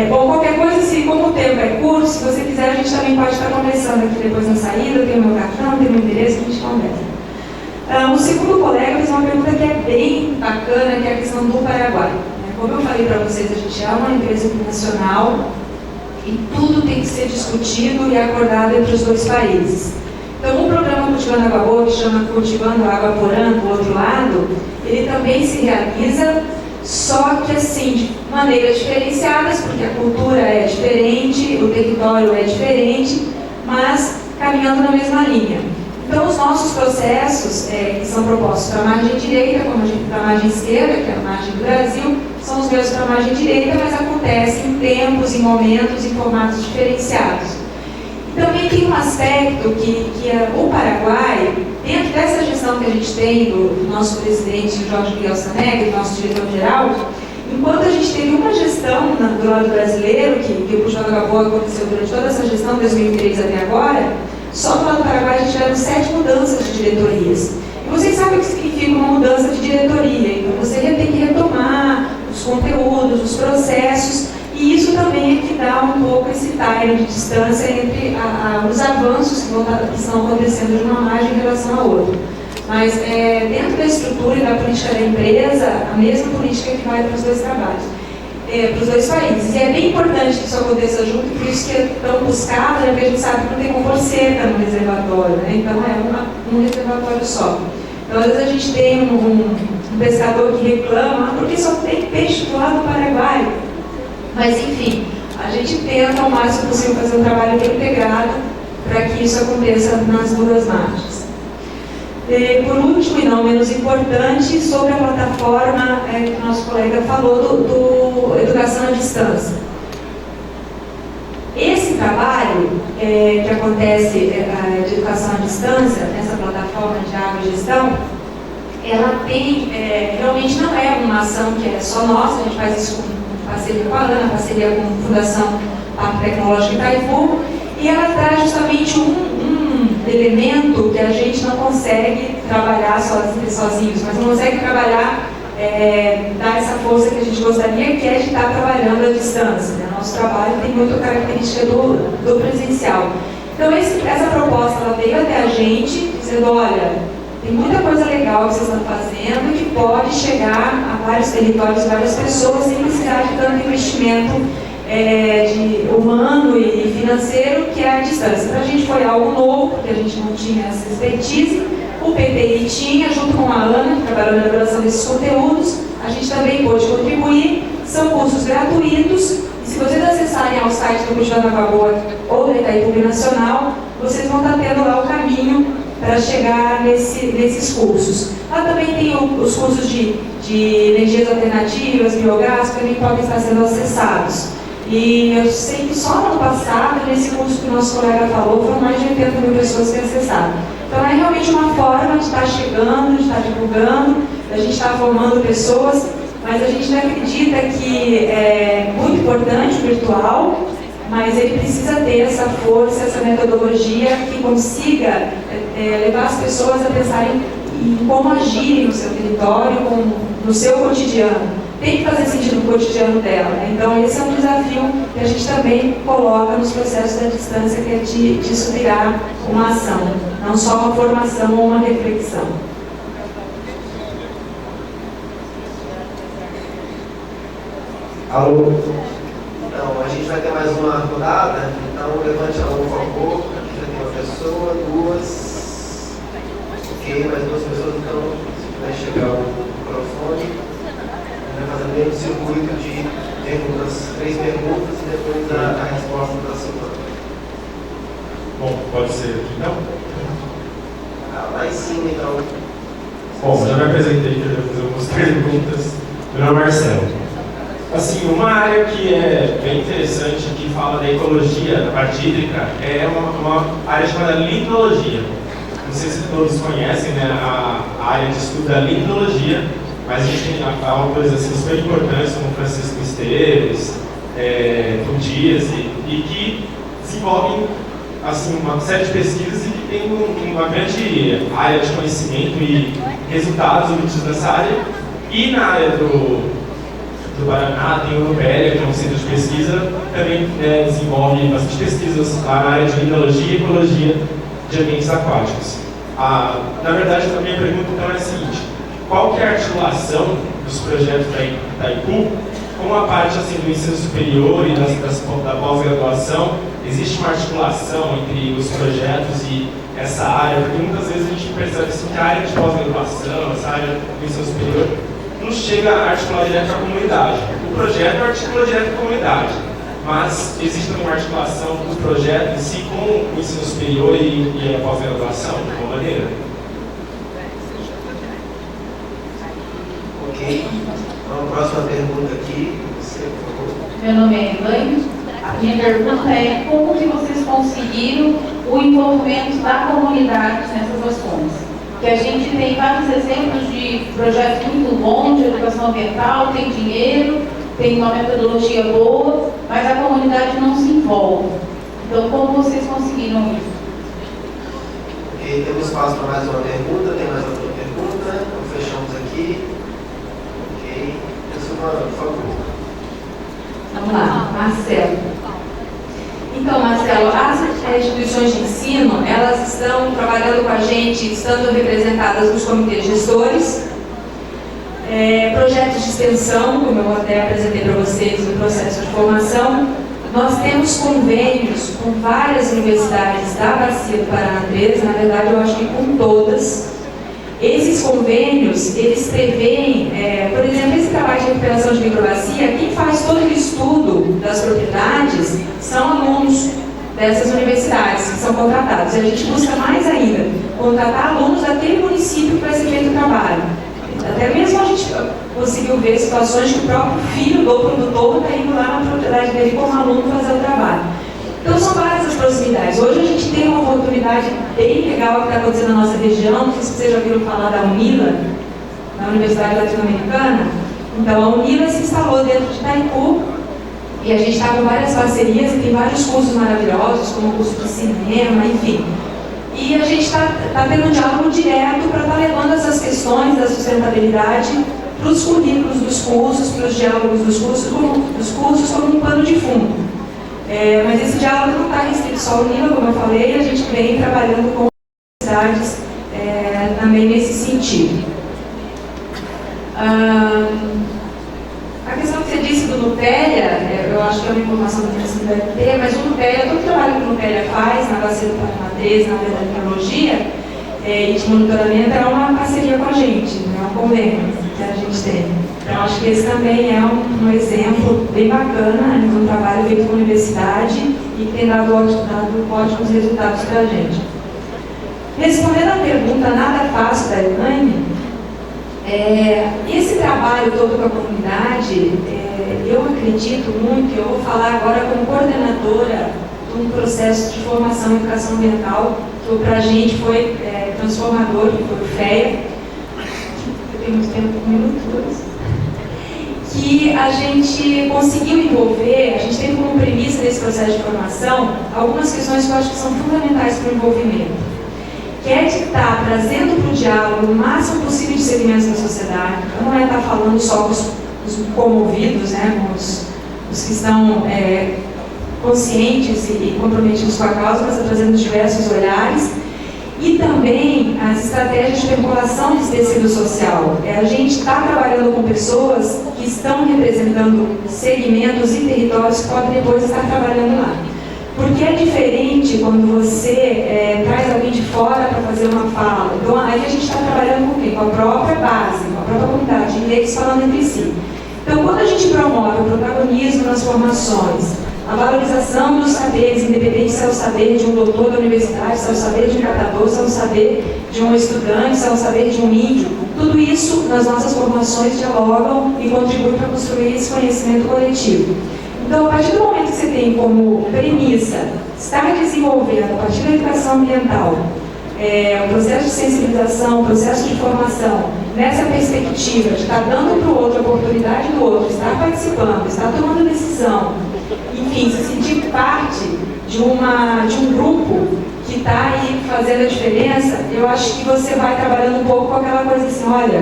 Bom, qualquer coisa, como o tempo é curto, se você quiser, a gente também pode estar conversando aqui depois na saída, eu tenho meu cartão, tenho meu endereço, a gente conversa. O segundo colega fez uma pergunta que é bem bacana, que é a questão do Paraguai. Como eu falei para vocês, a gente é uma empresa internacional e tudo tem que ser discutido e acordado entre os dois países. Então, o programa Cultivando Água Boa, que chama Cultivando Água Porã, do outro lado, ele também se realiza, só que assim, de maneiras diferenciadas, porque a cultura é diferente, o território é diferente, mas caminhando na mesma linha. Então, os nossos processos, que são propostos para a margem direita, como para a margem esquerda, que é a margem do Brasil, são os mesmos para a margem direita, mas acontecem em tempos, em momentos, em formatos diferenciados. E também tem um aspecto que o Paraguai, dentro dessa gestão que a gente tem do nosso presidente Jorge Miguel Sanegri, nosso diretor-geral, enquanto a gente teve uma gestão do lado brasileiro, que o Cultivando Água Boa aconteceu durante toda essa gestão, de 2003 até agora, só no lado do Paraguai a gente tiveram 7 mudanças de diretorias. E vocês sabem o que significa uma mudança de diretoria. Então você tem que retomar os conteúdos, os processos, e isso também é que dá um pouco esse time de distância entre os avanços que estão acontecendo de uma margem em relação à outra. Mas dentro da estrutura e da política da empresa, a mesma política que vai para os dois trabalhos. para os dois países. E é bem importante que isso aconteça junto, por isso que é tão buscado, porque a gente sabe que não tem como forceita no reservatório, né? Então é um reservatório só. Então, às vezes a gente tem um pescador que reclama, porque só tem peixe do lado do Paraguai. Mas, enfim, a gente tenta ao máximo possível fazer um trabalho bem integrado para que isso aconteça nas duas margens. Por último, e não menos importante, sobre a plataforma que o nosso colega falou do Educação à Distância. Esse trabalho que acontece de educação à distância, nessa plataforma de água e gestão, ela tem, realmente não é uma ação que é só nossa, a gente faz isso com parceria com a ANA, parceria com a Fundação Parque Tecnológico Itaipu, e ela traz justamente um elemento que a gente não consegue trabalhar sozinhos, mas não consegue trabalhar, dar essa força que a gente gostaria, que é de estar trabalhando à distância, né? Nosso trabalho tem muita característica do presencial. Então, essa proposta ela veio até a gente, dizendo, olha, tem muita coisa legal que vocês estão fazendo que pode chegar a vários territórios, várias pessoas, sem precisar de tanto investimento humano e financeiro, que é a distância. Para a gente foi algo novo, porque a gente não tinha essa expertise. O PTI tinha, junto com a ANA, que trabalhou na elaboração desses conteúdos, a gente também pôde contribuir. São cursos gratuitos, e se vocês acessarem ao site do Curso da Nova Boa ou da Itaipu Nacional, vocês vão estar tendo lá o caminho para chegar nesses cursos. Lá também tem os cursos de energias alternativas, biogás, que também podem estar sendo acessados. E eu sei que só no ano passado, nesse curso que o nosso colega falou, foram mais de 80 mil pessoas que acessaram. Então é realmente uma forma de estar chegando, de estar divulgando, a gente está formando pessoas, mas a gente acredita que é muito importante o virtual, mas ele precisa ter essa força, essa metodologia que consiga levar as pessoas a pensarem em como agirem no seu território, no seu cotidiano. Tem que fazer sentido no cotidiano dela, né? Então esse é um desafio que a gente também coloca nos processos da distância, que é disso virar uma ação, não só uma formação ou uma reflexão. Alô? Então, a gente vai ter mais uma rodada, então levante a mão, por favor. Aqui já tem uma pessoa, duas. Ok, mais duas pessoas, então, se puder chegar o microfone. Vai fazer o mesmo circuito de perguntas, 3 perguntas e depois a resposta da semana. Bom, pode ser aqui então? Lá em cima, então. Bom, já me apresentei, que eu já fiz algumas perguntas. Meu nome é Marcelo. Assim, uma área que é bem interessante, que fala da ecologia, da parte hídrica, é uma área chamada limnologia. Não sei se todos conhecem, né, a área de estudo da limnologia, mas a gente tem autores assim, super importantes, como Francisco Esteves, Tom Dias, e que desenvolvem assim, uma série de pesquisas e que tem uma grande área de conhecimento e resultados obtidos nessa área. E na área do Paraná tem o Europélia, que é um centro de pesquisa, também desenvolve bastante pesquisas na área de limnologia e ecologia de ambientes aquáticos. Na verdade, a minha pergunta então é a seguinte: qual que é a articulação dos projetos da Itaipu com a parte assim, do ensino superior e da pós-graduação? Existe uma articulação entre os projetos e essa área? Porque muitas vezes a gente percebe assim, que a área de pós-graduação, essa área do ensino superior, não chega a articular direto com a comunidade. O projeto articula direto com a comunidade, mas existe uma articulação do projeto em si com o ensino superior e a pós-graduação, de alguma maneira? Ok. Então, a próxima pergunta aqui, você, por favor. Meu nome é Elaine. A minha pergunta é como que vocês conseguiram o envolvimento da comunidade nessas ações? Porque a gente tem vários exemplos de projetos muito bons de educação ambiental, tem dinheiro, tem uma metodologia boa, mas a comunidade não se envolve. Então, como vocês conseguiram isso? Ok, temos espaço para mais uma pergunta. Tem mais outra pergunta? Então, fechamos aqui. Ok. Pessoal, por favor. Vamos lá, Marcelo. Então, Marcelo, as instituições de ensino, elas estão trabalhando com a gente, estando representadas nos comitês gestores, Projetos de extensão, como eu até apresentei para vocês no processo de formação. Nós temos convênios com várias universidades da Bacia do Paraná 3, na verdade eu acho que com todas. Esses convênios, eles prevêem, por exemplo, esse trabalho de recuperação de microbacia, quem faz todo o estudo das propriedades são alunos dessas universidades que são contratados. E a gente busca mais ainda, contratar alunos daquele município que vai ser feito o trabalho. Até mesmo a gente conseguiu ver situações que o próprio filho do produtor está indo lá na propriedade dele como aluno fazer o trabalho. Então são várias as proximidades. Hoje a gente tem uma oportunidade bem legal que está acontecendo na nossa região. Não sei se vocês já ouviram falar da UNILA, da Universidade Latino-Americana. Então a UNILA se instalou dentro de Itaipu e a gente está com várias parcerias e tem vários cursos maravilhosos, como o curso de cinema, enfim. E a gente está tendo um diálogo direto para estar levando essas questões da sustentabilidade para os currículos dos cursos, para os diálogos dos cursos como um pano de fundo. Mas esse diálogo não está restrito só ao UNILA, como eu falei, a gente vem trabalhando com universidades também nesse sentido. A questão que você disse do Nupélia, eu acho que é uma informação que você deve ter, mas o Nupélia, todo o trabalho que o Nupélia faz na Bacia do Paraná 3, na área da tecnologia e de monitoramento, é uma parceria com a gente, é um convênio que a gente tem. Então, acho que esse também é um exemplo bem bacana de um trabalho feito com a universidade e que tem dado ótimos resultados para a gente. Respondendo à pergunta nada fácil da Elaine, esse trabalho todo com a comunidade, eu acredito muito, eu vou falar agora como coordenadora de um processo de formação em educação ambiental, que para a gente foi transformador, que foi o FEA. Eu tenho muito tempo, um minuto, que a gente conseguiu envolver, a gente teve como premissa desse processo de formação algumas questões que eu acho que são fundamentais para o envolvimento, que é de estar trazendo para o diálogo o máximo possível de segmentos da sociedade. Então, não é estar falando só com os comovidos, né, com os que estão conscientes e comprometidos com a causa, mas trazendo diversos olhares. E também as estratégias de percolação desse tecido social. A gente está trabalhando com pessoas que estão representando segmentos e territórios que podem depois estar trabalhando lá. Porque é diferente quando você traz alguém de fora para fazer uma fala. Então, aí a gente está trabalhando com quem? Com a própria base, com a própria comunidade, e eles falando entre si. Então, quando a gente promove o protagonismo nas formações, a valorização dos saberes, independente se é o saber de um doutor da universidade, se é o saber de um catador, se é o saber de um estudante, se é o saber de um índio, tudo isso nas nossas formações dialogam e contribuem para construir esse conhecimento coletivo. Então, a partir do momento que você tem como premissa estar desenvolvendo, a partir da educação ambiental, o processo de sensibilização, o processo de formação, nessa perspectiva de estar dando para o outro a oportunidade do outro, estar participando, estar tomando decisão, enfim, se sentir parte de um grupo que está aí fazendo a diferença, eu acho que você vai trabalhando um pouco com aquela coisa assim, olha,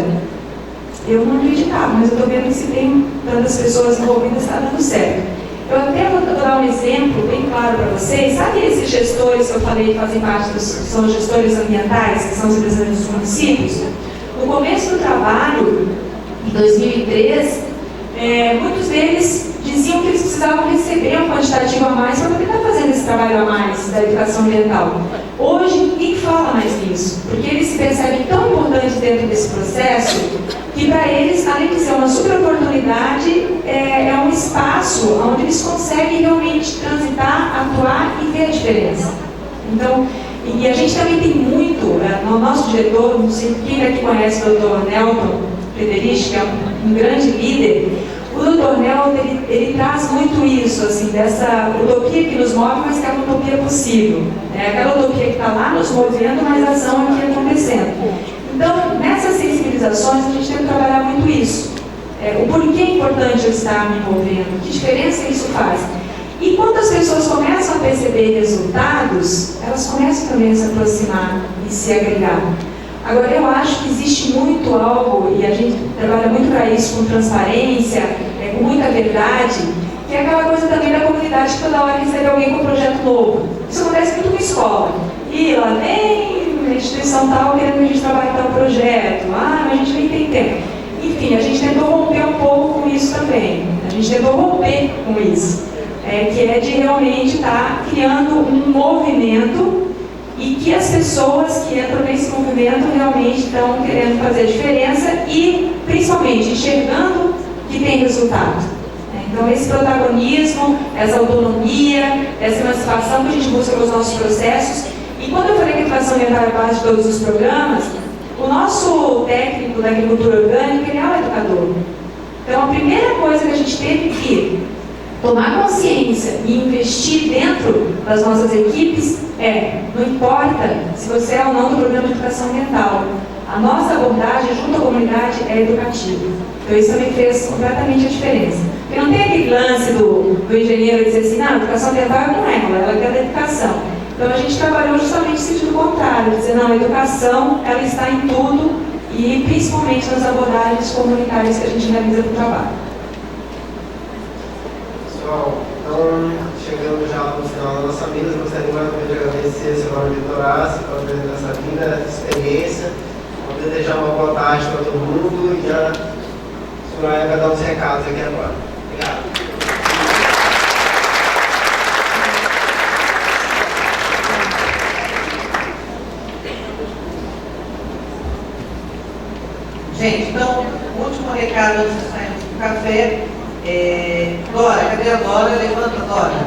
eu não acreditava, mas eu estou vendo que se tem tantas pessoas envolvidas, está dando certo. Eu até vou dar um exemplo bem claro para vocês. Sabe esses gestores que eu falei que fazem parte são os gestores ambientais, que são os representantes dos municípios? No começo do trabalho, em 2003, muitos deles diziam que eles precisavam receber um quantitativo a mais para poder estar fazendo esse trabalho a mais da educação ambiental. Hoje, ninguém fala mais nisso, porque eles se percebem tão importantes dentro desse processo que para eles, além de ser uma super oportunidade, é um espaço onde eles conseguem realmente transitar, atuar e ver a diferença. Então, e a gente também tem muito, no nosso diretor, não sei quem daqui conhece o Dr. Nelton Frederic, que é um grande líder. O Dr. Nelton, ele traz muito isso, assim, dessa utopia que nos move, mas que é uma utopia possível. É aquela utopia que está lá nos movendo, mas a ação aqui acontecendo. Então, nessas sensibilizações, a gente tem que trabalhar muito isso. O porquê é importante eu estar me envolvendo, que diferença isso faz. E quando as pessoas começam a perceber resultados, elas começam também a se aproximar e se agregar. Agora, eu acho que existe muito algo, e a gente trabalha muito para isso, com transparência, com muita verdade, que é aquela coisa também da comunidade que toda hora recebe alguém com um projeto novo. Isso acontece muito com escola. E lá vem a instituição tal querendo que a gente trabalhe tal projeto. Mas a gente nem tem tempo. enfim, a gente tentou romper um pouco com isso também. A gente tentou romper com isso, que é de realmente estar criando um movimento e que as pessoas que entram nesse movimento realmente estão querendo fazer a diferença e, principalmente, enxergando que tem resultado. Então, esse protagonismo, essa autonomia, essa emancipação que a gente busca nos nossos processos. E quando eu falei que a educação ambiental é base de todos os programas, o nosso técnico da agricultura orgânica, ele é um educador. Então, a primeira coisa que a gente teve que tomar consciência e investir dentro das nossas equipes não importa se você é ou não do programa de educação ambiental, a nossa abordagem junto à comunidade é educativa. Então isso também fez completamente a diferença. Porque não tem aquele lance do engenheiro dizer assim, não, a educação ambiental não é, ela quer da educação. Então a gente trabalhou justamente no sentido contrário, dizer, não, a educação ela está em tudo e principalmente nas abordagens comunitárias que a gente realiza para o trabalho. Pessoal, então chegando já no final da nossa vida, eu gostaria mais uma vez de agradecer a senhora Vitorace pela presença dessa vida, essa experiência. Vou desejar uma boa tarde para todo mundo e a senhora vai dar uns recados aqui agora. Obrigado. Gente, então, o último recado antes de sairmos do café. Dora, cadê a Dora? Levanta, Dora.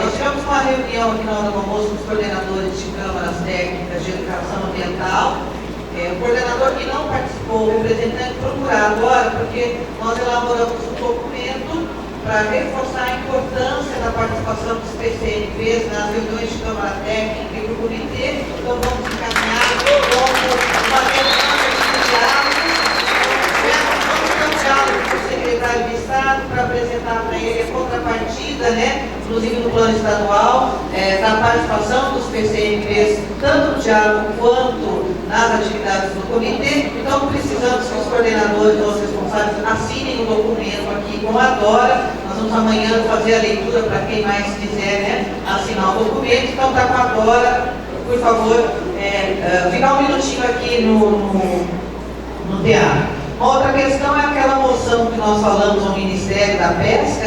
Nós tivemos uma reunião aqui na hora do almoço com os coordenadores de câmaras técnicas de educação ambiental. O coordenador que não participou, o representante procurar agora, porque nós elaboramos um documento para reforçar a importância da participação dos PCNPs nas reuniões de câmara técnica e do comitê. Então vamos encaminhar uma demanda de diálogo. Com o secretário de Estado para apresentar para ele a contrapartida, inclusive no plano estadual, da participação dos PCNPs, tanto no diálogo quanto nas atividades do comitê. Então, precisamos que os coordenadores ou os responsáveis assinem o documento aqui com a Dora. Nós vamos amanhã fazer a leitura para quem mais quiser assinar o documento. Então, está com a Dora, por favor, ficar um minutinho aqui no teatro. Uma outra questão é aquela moção que nós falamos ao Ministério da Pesca,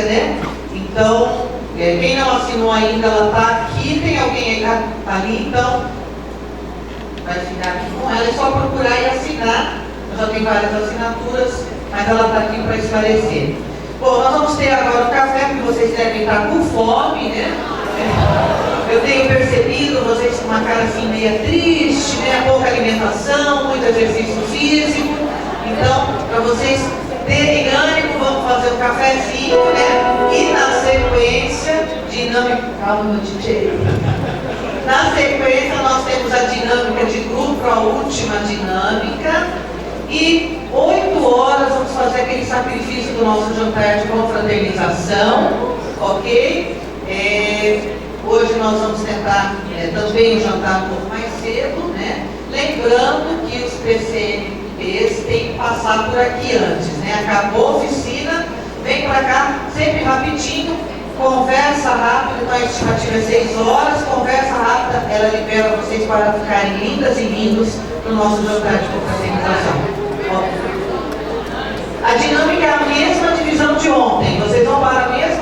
Então, quem não assinou ainda, ela está aqui, tem alguém ali, então vai ficar aqui com ela, é só procurar e assinar. Eu já tenho várias assinaturas, mas ela está aqui para esclarecer. Bom, nós vamos ter agora o café, porque vocês devem estar com fome, Eu tenho percebido vocês com uma cara assim meio triste, pouca alimentação, muito exercício físico. Então, para vocês terem ânimo, vamos fazer um cafezinho, E na sequência, dinâmica. Calma, meu DJ. Na sequência, nós temos a dinâmica de grupo, a última dinâmica. E 8 horas vamos fazer aquele sacrifício do nosso jantar de confraternização, ok? Hoje nós vamos tentar também jantar um pouco mais cedo, Lembrando que os PCNPs têm que passar por aqui antes, Acabou a oficina, vem para cá, sempre rapidinho, conversa rápido, então a estimativa é 6 horas, conversa rápida, ela libera vocês para ficarem lindas e lindos no nosso jantar de confraternização. A dinâmica é a mesma divisão de ontem, vocês vão para a mesma